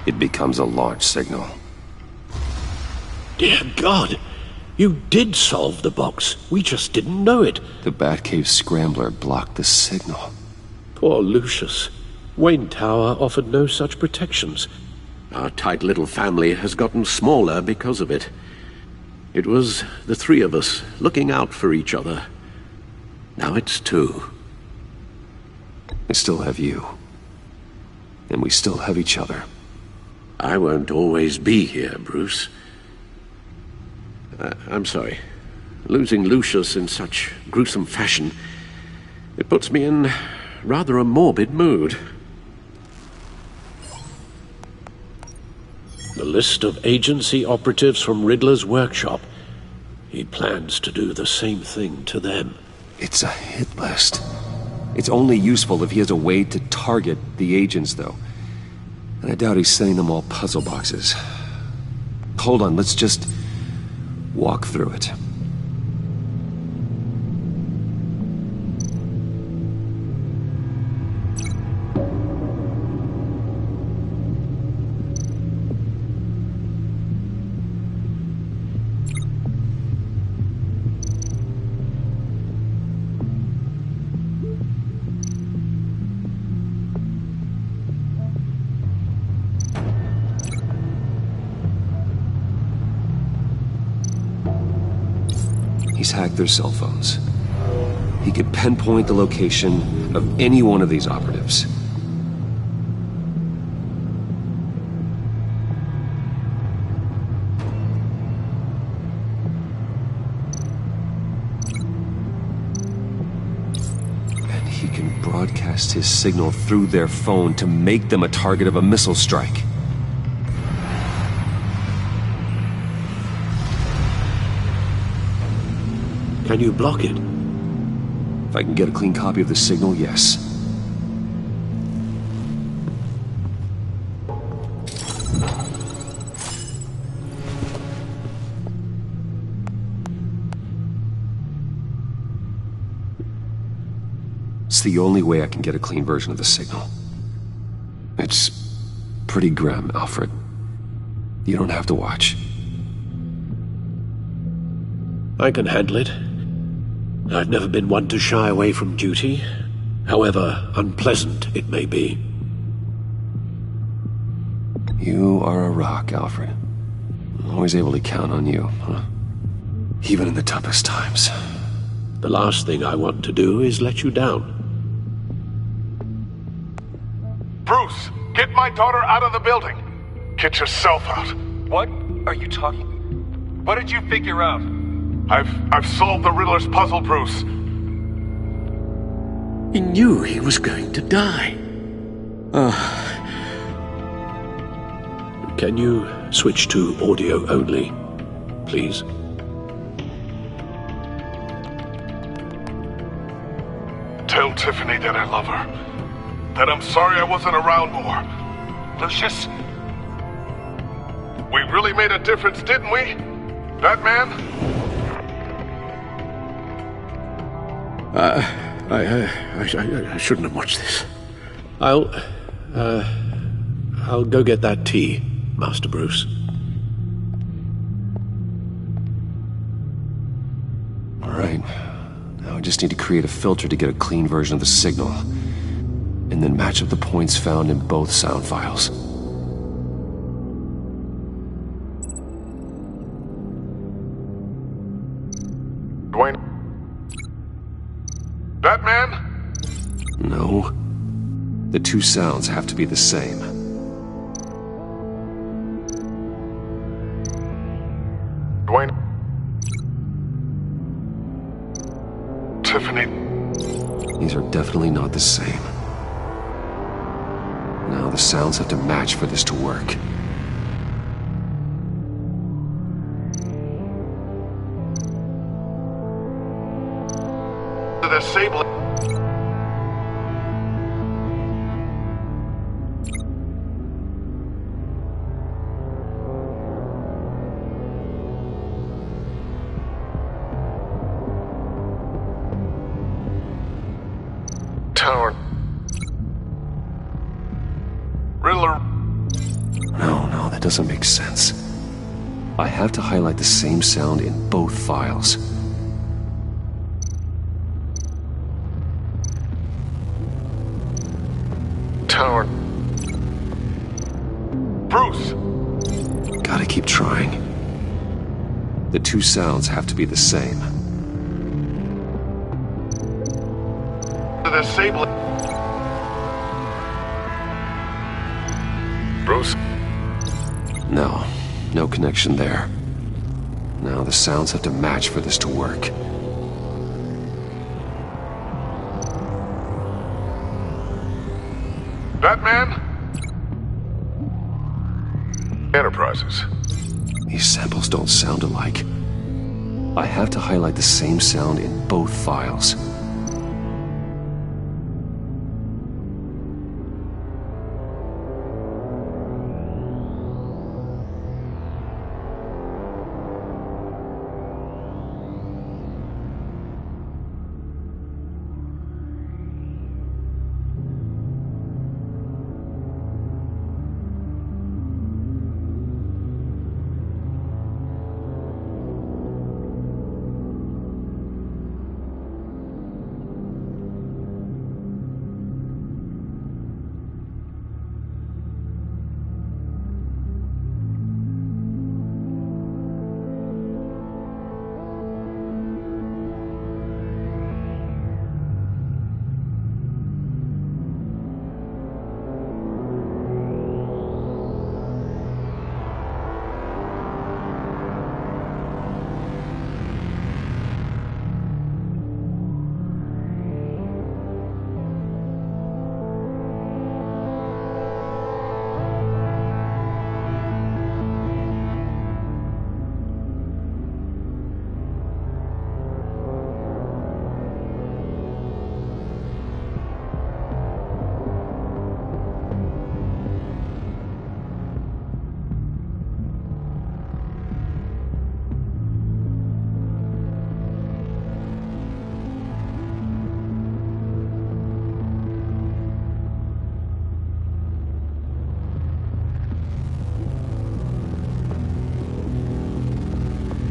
A: it becomes a launch signal.
O: Dear God! You did solve the box. We just didn't know it.
A: The Batcave Scrambler blocked the signal.
O: Poor Lucius. Wayne Tower offered no such protections. Our tight little family has gotten smaller because of it. It was the three of us looking out for each other. Now it's two.
A: I still have you. And we still have each other.
O: I won't always be here, Bruce. I'm sorry. Losing Lucius in such gruesome fashion, it puts me in rather a morbid mood. The list of agency operatives from Riddler's workshop. He plans to do the same thing to them.
A: It's a hit list. It's only useful if he has a way to target the agents, though. And I doubt he's sending them all puzzle boxes. Hold on, let's just walk through it. He's hacked their cell phones. He could pinpoint the location of any one of these operatives. And he can broadcast his signal through their phone to make them a target of a missile strike.
O: Can you block it?
A: If I can get a clean copy of the signal, yes. It's the only way I can get a clean version of the signal. It's pretty grim, Alfred. You don't have to watch.
O: I can handle it. I've never been one to shy away from duty, however unpleasant it may be.
A: You are a rock, Alfred. I'm always able to count on you, huh? Even in the toughest times.
O: The last thing I want to do is let you down.
P: Bruce, get my daughter out of the building. Get yourself out.
C: What are you talking? What did you figure out?
P: I've solved the Riddler's puzzle, Bruce.
O: He knew he was going to die. Can you switch to audio only, please?
P: Tell Tiffany that I love her. That I'm sorry I wasn't around more.
C: Lucius?
P: We really made a difference, didn't we? Batman?
O: I shouldn't have watched this. I'll go get that tea, Master Bruce.
A: All right. Now I just need to create a filter to get a clean version of the signal, and then match up the points found in both sound files.
P: Dwayne? Batman?
A: No. The two sounds have to be the same.
P: Dwayne? Tiffany?
A: These are definitely not the same. Now the sounds have to match for this to work.
P: The Sable. Tower. Riddler.
A: No, that doesn't make sense. I have to highlight the same sound in both files.
P: Tower. Bruce!
A: Gotta keep trying. The two sounds have to be the same.
P: The Sable. Bruce?
A: No connection there. Now the sounds have to match for this to work.
P: Batman? Enterprises.
A: These samples don't sound alike. I have to highlight the same sound in both files.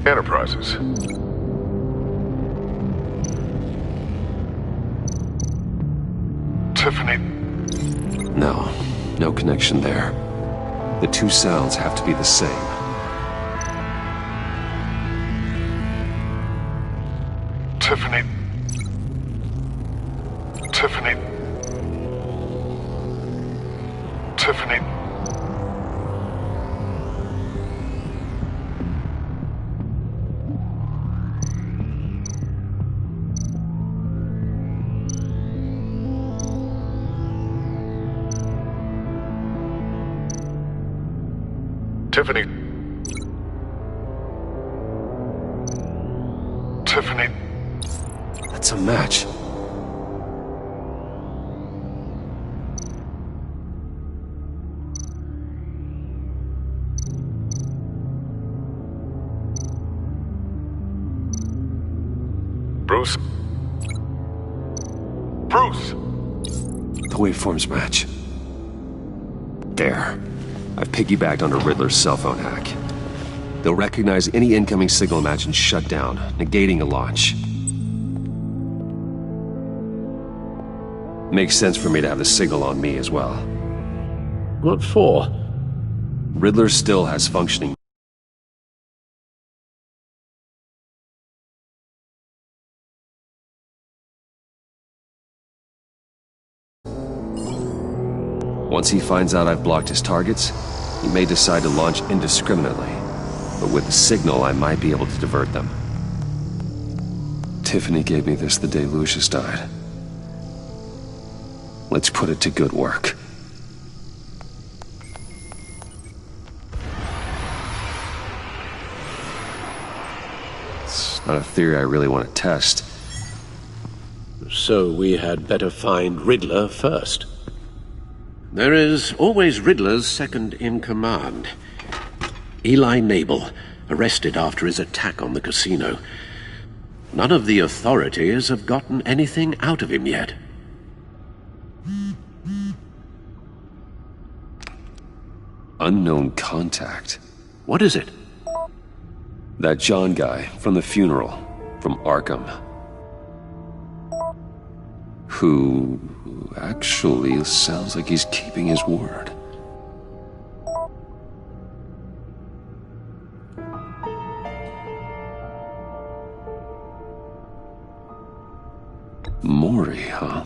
Q: Enterprises.
P: Tiffany.
A: No connection there. The two sounds have to be the same.
P: Tiffany. Tiffany. Tiffany.
Q: Tiffany.
P: Tiffany.
A: That's a match.
Q: Bruce? Bruce!
A: The waveforms match. There. I've piggybacked onto Riddler's cell phone hack. They'll recognize any incoming signal match and shut down, negating a launch. Makes sense for me to have the signal on me as well.
O: What for?
A: Riddler still has functioning. Once he finds out I've blocked his targets, he may decide to launch indiscriminately. But with the signal, I might be able to divert them. Tiffany gave me this the day Lucius died. Let's put it to good work. It's not a theory I really want to test.
O: So we had better find Riddler first. There is always Riddler's second-in-command. Eli Nabel, arrested after his attack on the casino. None of the authorities have gotten anything out of him yet.
A: Unknown contact.
O: What is it?
A: That John guy from the funeral, from Arkham. Who actually sounds like he's keeping his word. Mori, huh?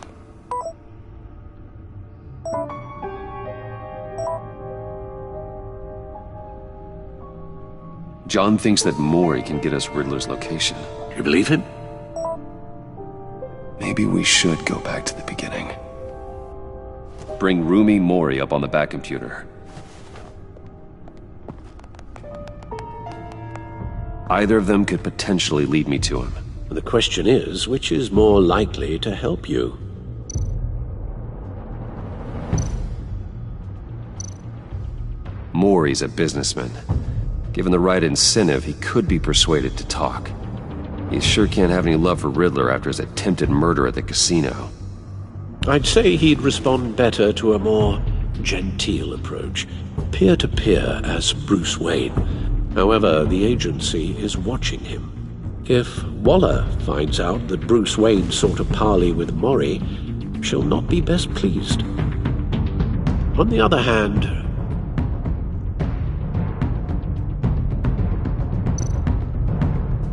A: John thinks that Mori can get us Riddler's location.
O: You believe him?
A: Maybe we should go back to the beginning. Bring Rumi Mori up on the back computer. Either of them could potentially lead me to him.
O: The question is, which is more likely to help you?
A: Mori's a businessman. Given the right incentive, he could be persuaded to talk. He sure can't have any love for Riddler after his attempted murder at the casino.
O: I'd say he'd respond better to a more genteel approach, peer-to-peer as Bruce Wayne. However, the agency is watching him. If Waller finds out that Bruce Wayne sought a parley with Mori, she'll not be best pleased. On the other hand,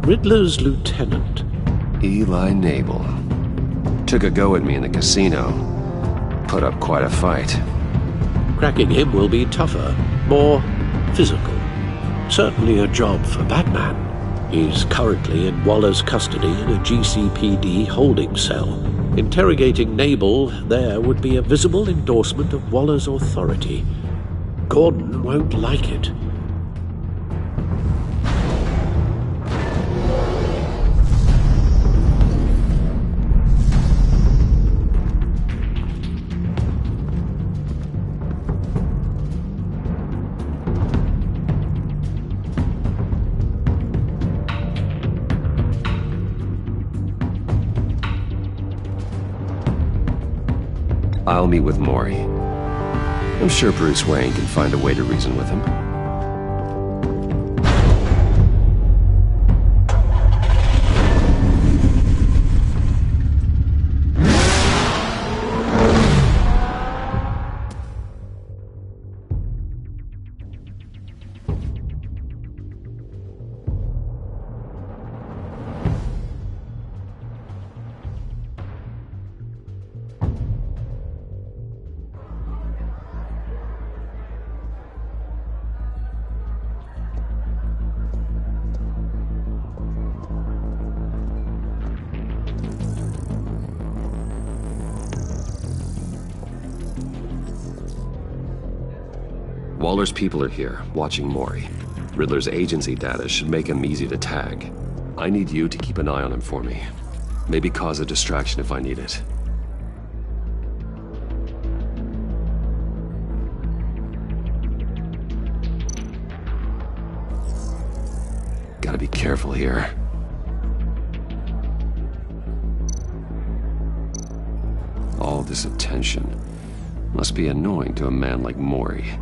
O: Riddler's lieutenant,
A: Eli Nabel, took a go at me in the casino. Put up quite a fight.
O: Cracking him will be tougher, more physical. Certainly a job for Batman. He's currently in Waller's custody in a GCPD holding cell. Interrogating Nabel there would be a visible endorsement of Waller's authority. Gordon won't like it.
A: I'll meet with Mori. I'm sure Bruce Wayne can find a way to reason with him. Waller's people are here, watching Mori. Riddler's agency data should make him easy to tag. I need you to keep an eye on him for me. Maybe cause a distraction if I need it. Gotta be careful here. All this attention must be annoying to a man like Mori.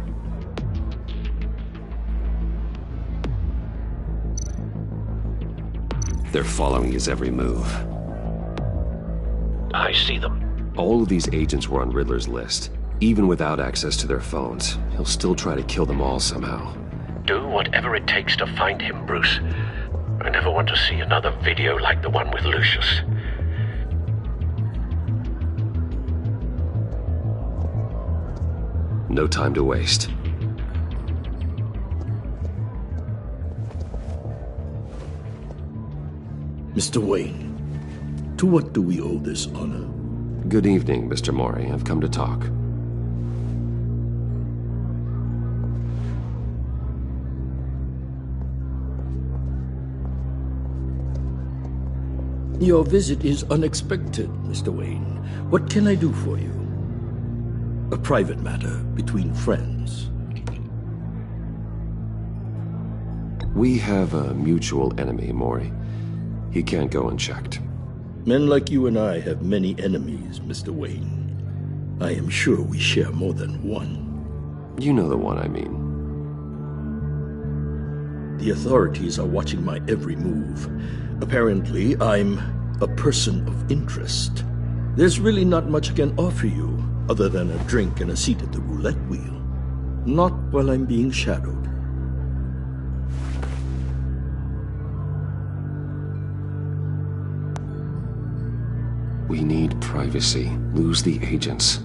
A: They're following his every move.
O: I see them.
A: All of these agents were on Riddler's list. Even without access to their phones, he'll still try to kill them all somehow.
O: Do whatever it takes to find him, Bruce. I never want to see another video like the one with Lucius.
A: No time to waste.
D: Mr. Wayne, to what do we owe this honor?
A: Good evening, Mr. Mori. I've come to talk.
D: Your visit is unexpected, Mr. Wayne. What can I do for you? A private matter between friends.
A: We have a mutual enemy, Mori. He can't go unchecked.
D: Men like you and I have many enemies, Mr. Wayne. I am sure we share more than one.
A: You know the one I mean.
D: The authorities are watching my every move. Apparently, I'm a person of interest. There's really not much I can offer you, other than a drink and a seat at the roulette wheel. Not while I'm being shadowed.
A: We need privacy. Lose the agents.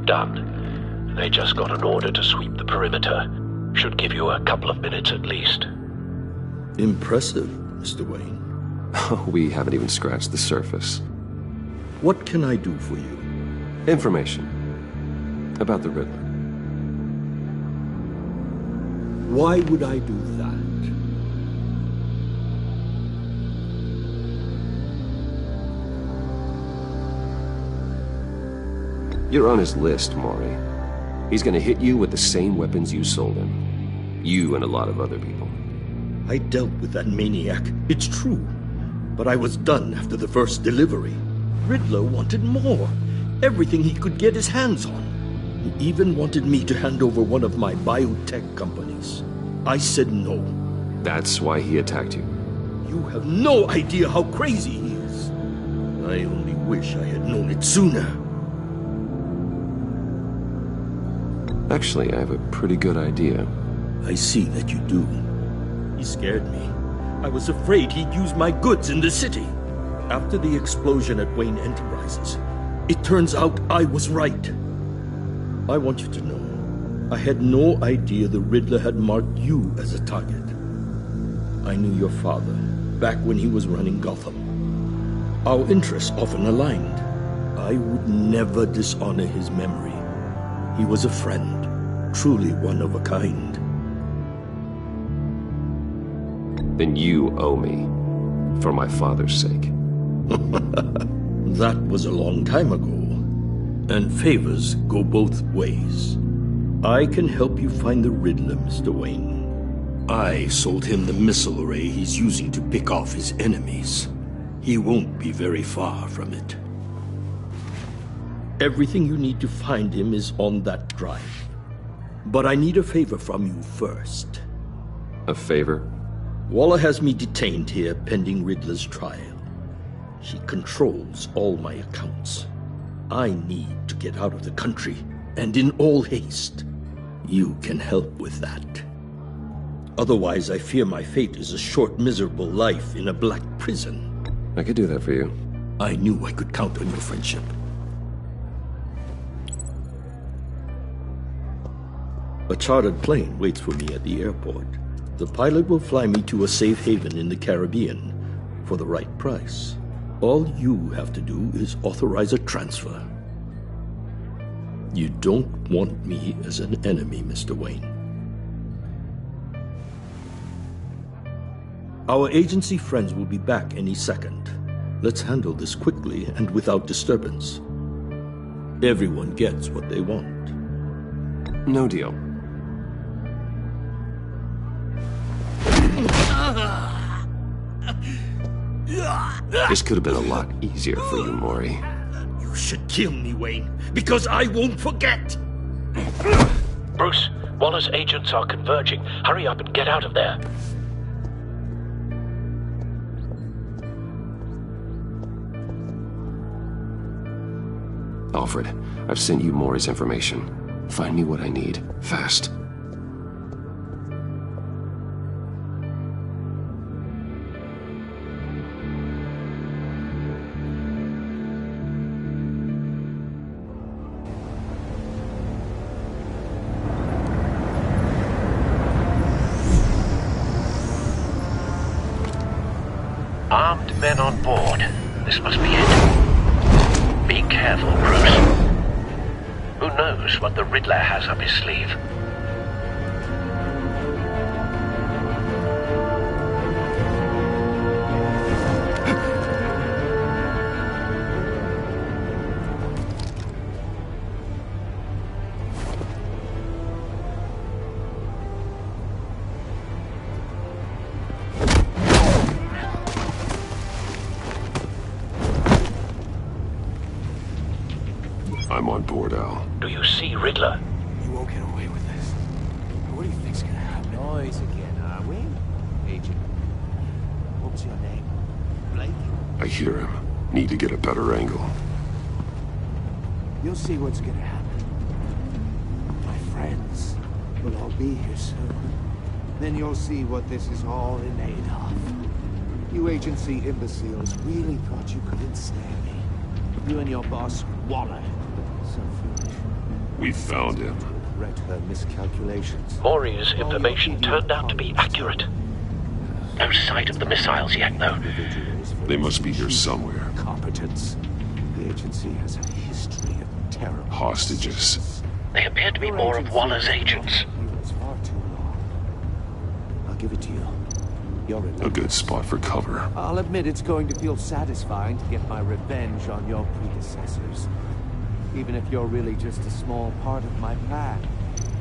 O: Done. They just got an order to sweep the perimeter. Should give you a couple of minutes at least.
D: Impressive, Mr. Wayne.
A: We haven't even scratched the surface.
D: What can I do for you?
A: Information. About the Riddler.
D: Why would I do that?
A: You're on his list, Mori. He's gonna hit you with the same weapons you sold him. You and a lot of other people.
D: I dealt with that maniac, it's true. But I was done after the first delivery. Riddler wanted more. Everything he could get his hands on. He even wanted me to hand over one of my biotech companies. I said no.
A: That's why he attacked you?
D: You have no idea how crazy he is. I only wish I had known it sooner.
A: Actually, I have a pretty good idea.
D: I see that you do. He scared me. I was afraid he'd use my goods in the city. After the explosion at Wayne Enterprises, it turns out I was right. I want you to know, I had no idea the Riddler had marked you as a target. I knew your father, back when he was running Gotham. Our interests often aligned. I would never dishonor his memory. He was a friend, truly one of a kind.
A: Then you owe me, for my father's sake.
D: That was a long time ago, and favors go both ways. I can help you find the Riddler, Mr. Wayne. I sold him the missile array he's using to pick off his enemies. He won't be very far from it. Everything you need to find him is on that drive. But I need a favor from you first.
A: A favor?
D: Waller has me detained here pending Riddler's trial. She controls all my accounts. I need to get out of the country, and in all haste. You can help with that. Otherwise, I fear my fate is a short, miserable life in a black prison.
A: I could do that for you.
D: I knew I could count on your friendship. A chartered plane waits for me at the airport. The pilot will fly me to a safe haven in the Caribbean for the right price. All you have to do is authorize a transfer. You don't want me as an enemy, Mr. Wayne. Our agency friends will be back any second. Let's handle this quickly and without disturbance. Everyone gets what they want.
A: No deal. This could have been a lot easier for you, Maury.
D: You should kill me, Wayne, because I won't forget!
F: Bruce, Waller's agents are converging. Hurry up and get out of there.
A: Alfred, I've sent you Maury's information. Find me what I need, fast.
F: Armed men on board. This must be it. Be careful, Bruce. Who knows what the Riddler has up his sleeve?
A: I'm on board, Al.
F: Do you see Riddler?
T: You won't get away with this. What do you think's gonna happen?
K: Noise again, are we? Agent. What's your name? Blake?
A: I hear him. Need to get a better angle.
K: You'll see what's gonna happen. My friends will all be here soon. Then you'll see what this is all in aid of. You agency imbeciles really thought you could ensnare me. You and your boss, Waller. So foolish.
A: We found him.
K: Regret her miscalculations.
F: Maury's information turned out to be accurate. No sight of the missiles yet, though.
A: They must be here somewhere.
K: Competence. The agency has a history of terror.
A: Hostages.
F: They appear to be more of Waller's agents.
K: It's far too long. I'll give it to you. You're
A: A good spot for cover.
K: I'll admit it's going to feel satisfying to get my revenge on your predecessors. Even if you're really just a small part of my plan.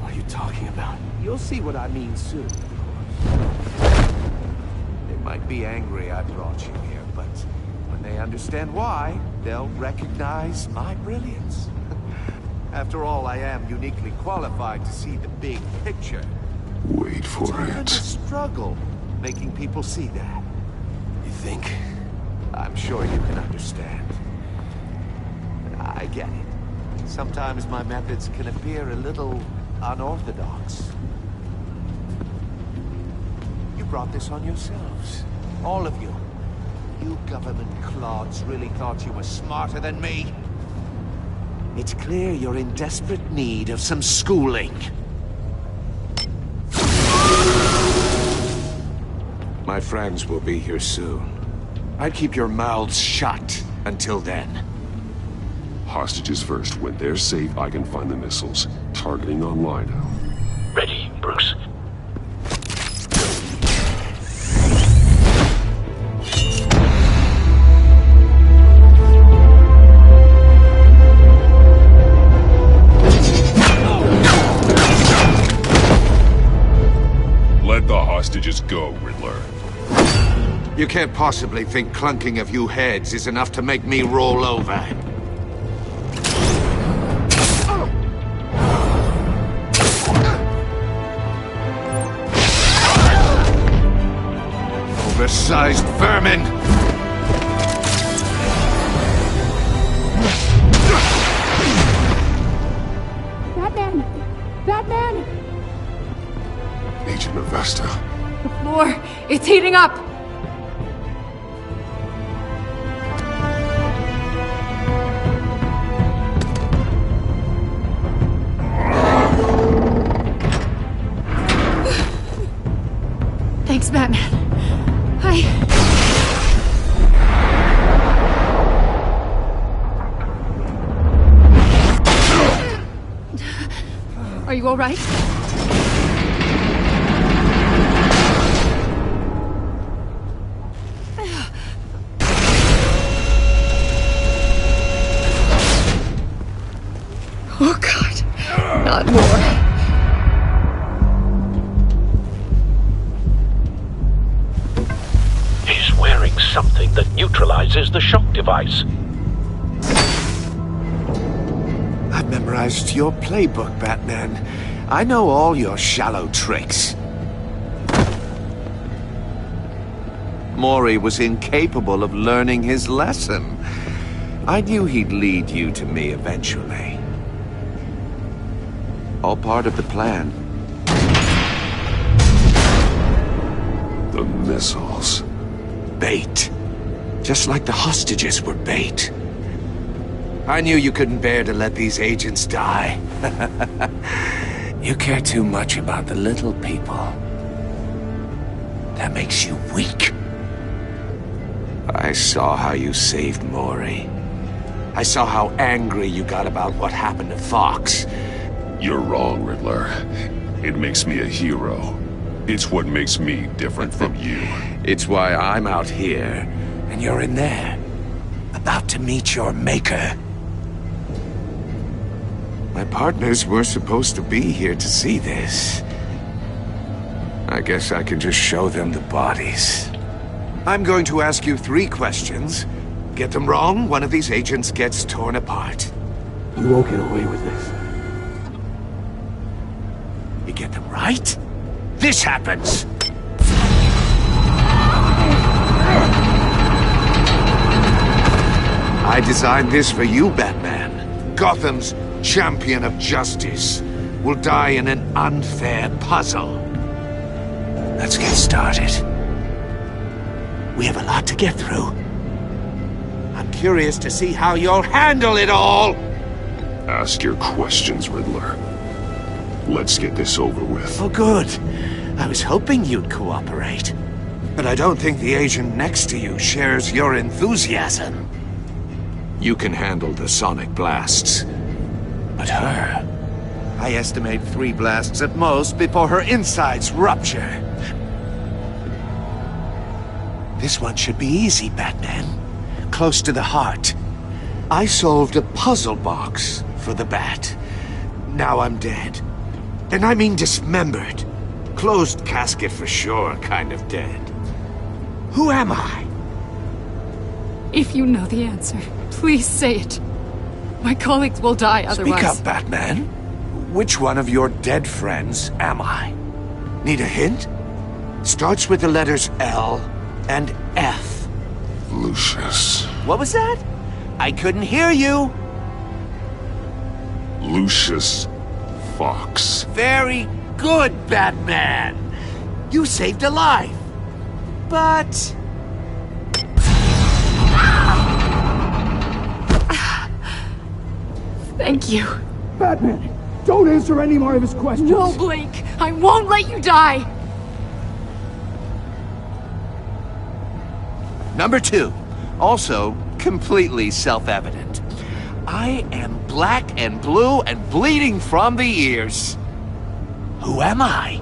T: What are you talking about?
K: You'll see what I mean soon, of course. They might be angry I brought you here, but when they understand why, they'll recognize my brilliance. After all, I am uniquely qualified to see the big picture.
A: Wait for
K: It's often a
A: it.
K: struggle making people see that.
T: You think?
K: I'm sure you can understand. I get it. Sometimes my methods can appear a little unorthodox. You brought this on yourselves. All of you. You government clods really thought you were smarter than me. It's clear you're in desperate need of some schooling. My friends will be here soon. I'd keep your mouths shut until then.
A: Hostages first. When they're safe, I can find the missiles. Targeting on Lino.
F: Ready, Bruce.
I: Let the hostages go, Riddler.
K: You can't possibly think clunking a few heads is enough to make me roll over. Oversized vermin!
W: Batman! Batman!
A: Agent Avesta.
W: The floor! It's heating up! Thanks, Batman. Are you all right? Oh, God. Not more.
F: He's wearing something that neutralizes the shock device.
K: I've memorized your playbook, Batman. I know all your shallow tricks. Mori was incapable of learning his lesson. I knew he'd lead you to me eventually. All part of the plan.
I: The missiles.
K: Bait. Just like the hostages were bait. I knew you couldn't bear to let these agents die. You care too much about the little people. That makes you weak. I saw how you saved Mori. I saw how angry you got about what happened to Fox.
I: You're wrong, Riddler. It makes me a hero. It's what makes me different from you.
K: It's why I'm out here, and you're in there. About to meet your maker. My partners were supposed to be here to see this. I guess I can just show them the bodies. I'm going to ask you 3 questions. Get them wrong, one of these agents gets torn apart.
D: You won't get away with this.
K: You get them right, this happens! I designed this for you, Batman. Gotham's champion of justice will die in an unfair puzzle. Let's get started. We have a lot to get through. I'm curious to see how you'll handle it all!
I: Ask your questions, Riddler. Let's get this over with.
K: Oh, good. I was hoping you'd cooperate. But I don't think the agent next to you shares your enthusiasm. You can handle the sonic blasts. But her... I estimate 3 blasts at most before her insides rupture. This one should be easy, Batman. Close to the heart. I solved a puzzle box for the Bat. Now I'm dead. And I mean dismembered. Closed casket for sure, kind of dead. Who am I?
W: If you know the answer, please say it. My colleagues will die otherwise.
K: Speak up, Batman. Which one of your dead friends am I? Need a hint? Starts with the letters L and F.
I: Lucius.
K: What was that? I couldn't hear you.
I: Lucius Fox.
K: Very good, Batman. You saved a life. But...
W: Thank you.
D: Batman, don't answer any more of his questions.
W: No, Blake. I won't let you die.
K: Number 2. Also, completely self-evident. I am black and blue and bleeding from the ears. Who am I?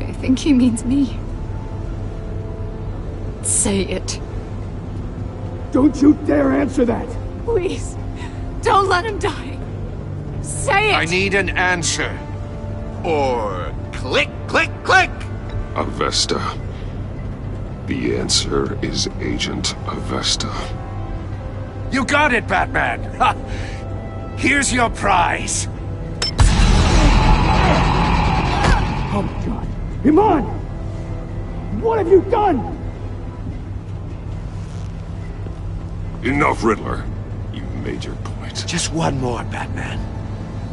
W: I think he means me. Say it.
D: Don't you dare answer that!
W: Please, don't let him die. Say it!
K: I need an answer. Or click, click, click!
I: Avesta. The answer is Agent Avesta.
K: You got it, Batman! Ha! Here's your prize.
D: Oh my God. Iman! What have you done?
I: Enough, Riddler. You made your point.
K: Just one more, Batman.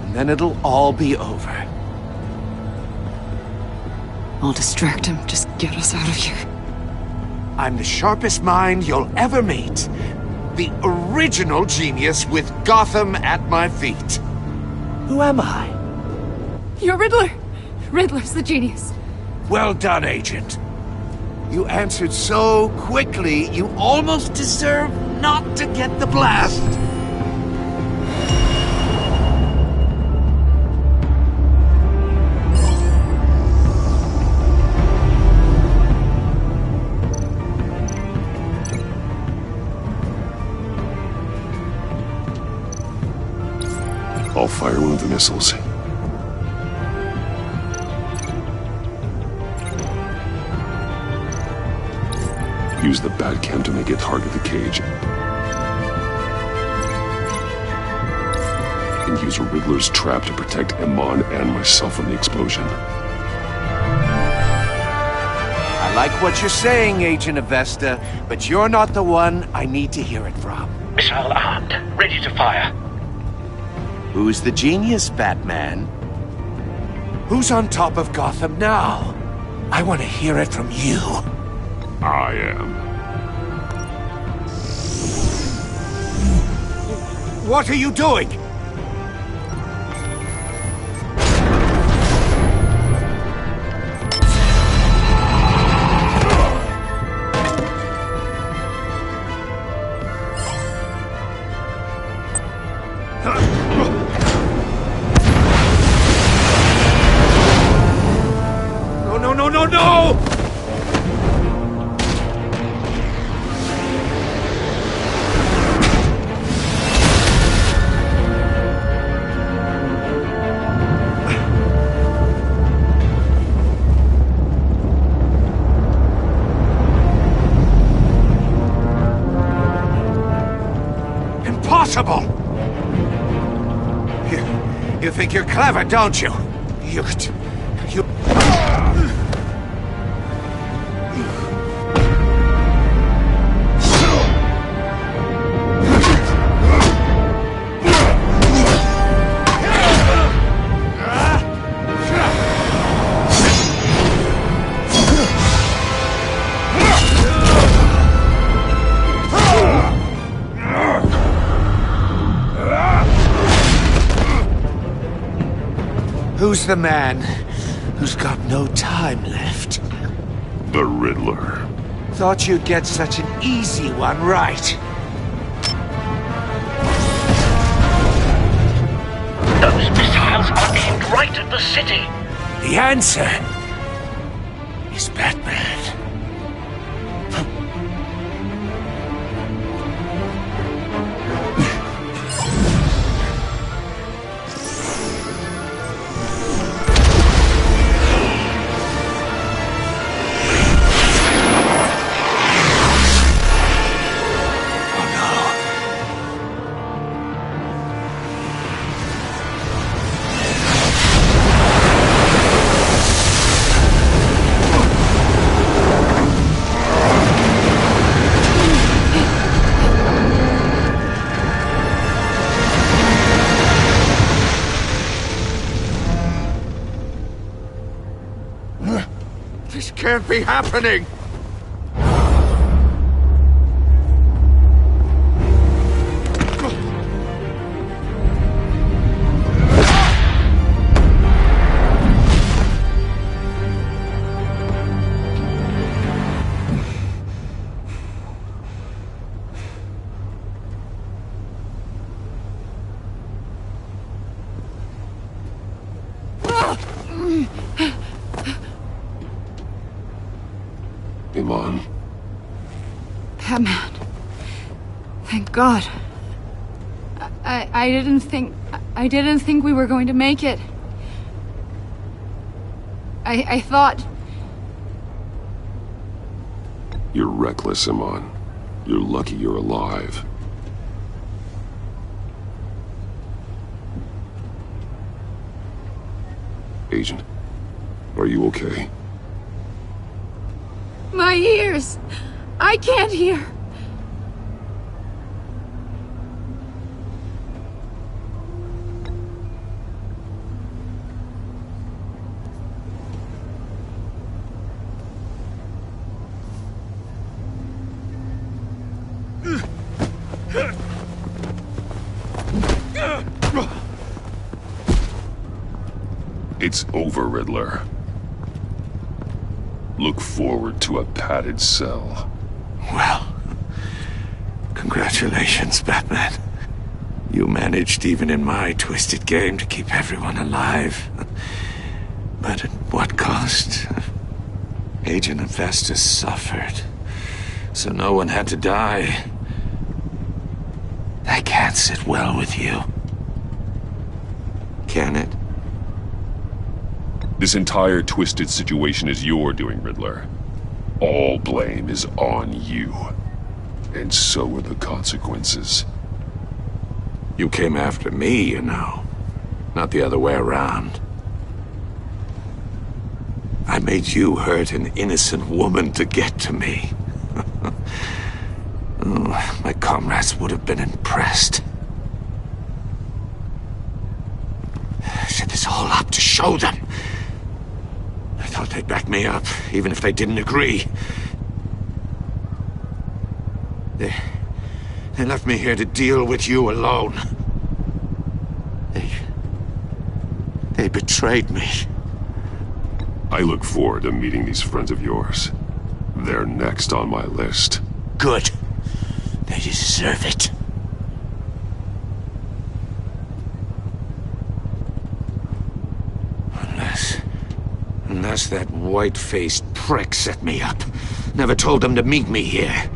K: And then it'll all be over.
N: I'll distract him. Just get us out of here.
K: I'm the sharpest mind you'll ever meet. The original genius with Gotham at my feet. Who am I?
W: You're Riddler. Riddler's the genius.
K: Well done, Agent. You answered so quickly, you almost deserve not to get the blast.
I: I'll fire one of the missiles. Use the Batcam to make it target the cage. And use a Riddler's trap to protect Iman and myself from the explosion.
K: I like what you're saying, Agent Avesta, but you're not the one I need to hear it from.
F: Missile armed, ready to fire.
K: Who's the genius, Batman? Who's on top of Gotham now? I want to hear it from you.
I: I am.
K: What are you doing? No! Impossible! You think you're clever, don't you? You... Who's the man who's got no time left?
I: The Riddler.
K: Thought you'd get such an easy one right.
F: Those missiles are aimed right at the city.
K: The answer is Batman. This can't be happening!
I: Iman.
W: Batman. Thank God. I didn't think we were going to make it. I thought...
I: You're reckless, Iman. You're lucky you're alive. Agent, are you okay?
W: My ears! I can't hear!
I: It's over, Riddler. Look forward to a padded cell.
K: Well, congratulations, Batman. You managed, even in my twisted game, to keep everyone alive. But at what cost? Agent Avesta suffered, so no one had to die. That can't sit well with you. can it?
I: This entire twisted situation is your doing, Riddler. All blame is on you. And so are the consequences.
K: You came after me, you know. Not the other way around. I made you hurt an innocent woman to get to me. Oh, my comrades would have been impressed. I set this all up to show them. I thought they'd back me up, even if they didn't agree. They left me here to deal with you alone. They betrayed me.
I: I look forward to meeting these friends of yours. They're next on my list.
K: Good. They deserve it. Unless that white-faced prick set me up. Never told them to meet me here.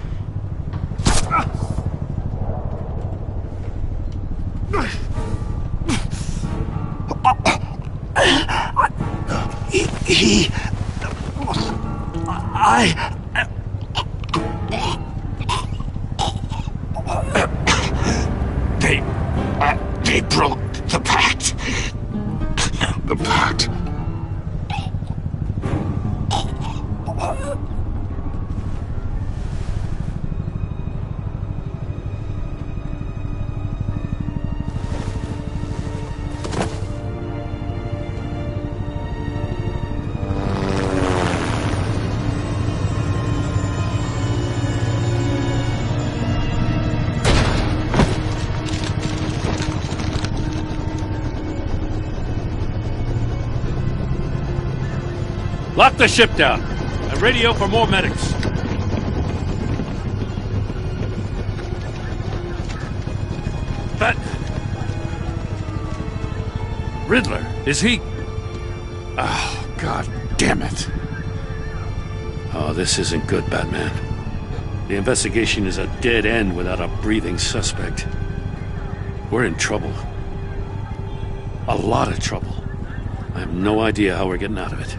K: They broke the pact.
I: The pact?
L: Lock the ship down and radio for more medics. But Riddler, is he? Oh, God damn it. Oh, this isn't good, Batman. The investigation is a dead end without a breathing suspect. We're in trouble. A lot of trouble. I have no idea how we're getting out of it.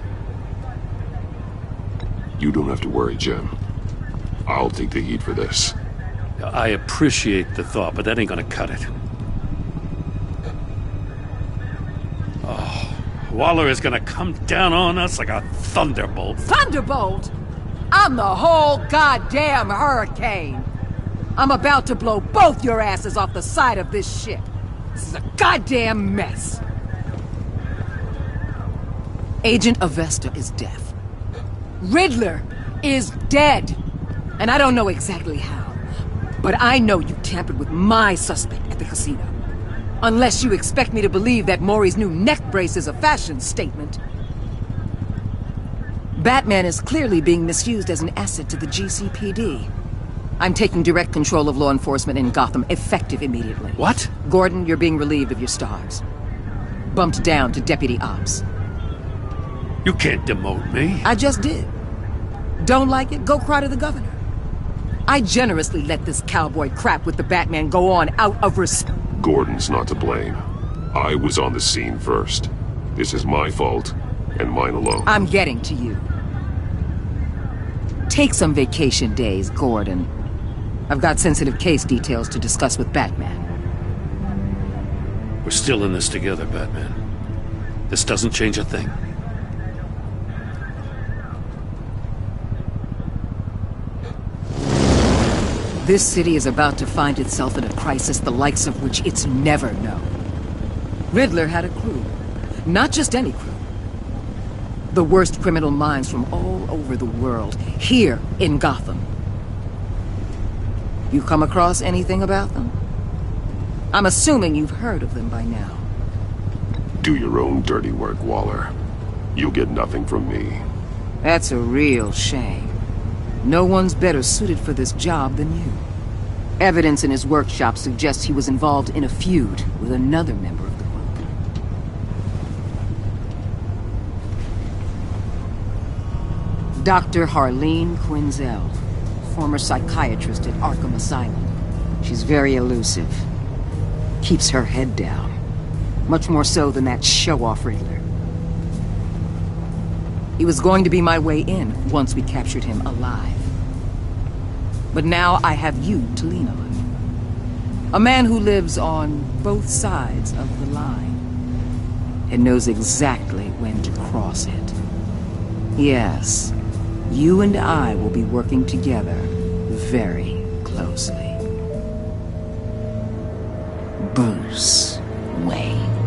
I: You don't have to worry, Jim. I'll take the heat for this.
L: I appreciate the thought, but that ain't gonna cut it. Oh, Waller is gonna come down on us like a thunderbolt.
G: Thunderbolt? I'm the whole goddamn hurricane. I'm about to blow both your asses off the side of this ship. This is a goddamn mess. Agent Avesta is deaf. Riddler is dead. And I don't know exactly how. But I know you tampered with my suspect at the casino. Unless you expect me to believe that Maury's new neck brace is a fashion statement. Batman is clearly being misused as an asset to the GCPD. I'm taking direct control of law enforcement in Gotham, effective immediately.
L: What?
G: Gordon, you're being relieved of your stars. Bumped down to Deputy Ops.
L: You can't demote me.
G: I just did. Don't like it? Go cry to the governor. I generously let this cowboy crap with the Batman go on out of respect.
I: Gordon's not to blame. I was on the scene first. This is my fault, and mine alone.
G: I'm getting to you. Take some vacation days, Gordon. I've got sensitive case details to discuss with Batman.
L: We're still in this together, Batman. This doesn't change a thing.
G: This city is about to find itself in a crisis the likes of which it's never known. Riddler had a crew. Not just any crew. The worst criminal minds from all over the world, here in Gotham. You come across anything about them? I'm assuming you've heard of them by now.
I: Do your own dirty work, Waller. You'll get nothing from me.
G: That's a real shame. No one's better suited for this job than you. Evidence in his workshop suggests he was involved in a feud with another member of the group. Dr. Harleen Quinzel, former psychiatrist at Arkham Asylum. She's very elusive. Keeps her head down. Much more so than that show-off Riddler. He was going to be my way in once we captured him alive. But now I have you to lean on. A man who lives on both sides of the line and knows exactly when to cross it. Yes, you and I will be working together very closely. Bruce Wayne.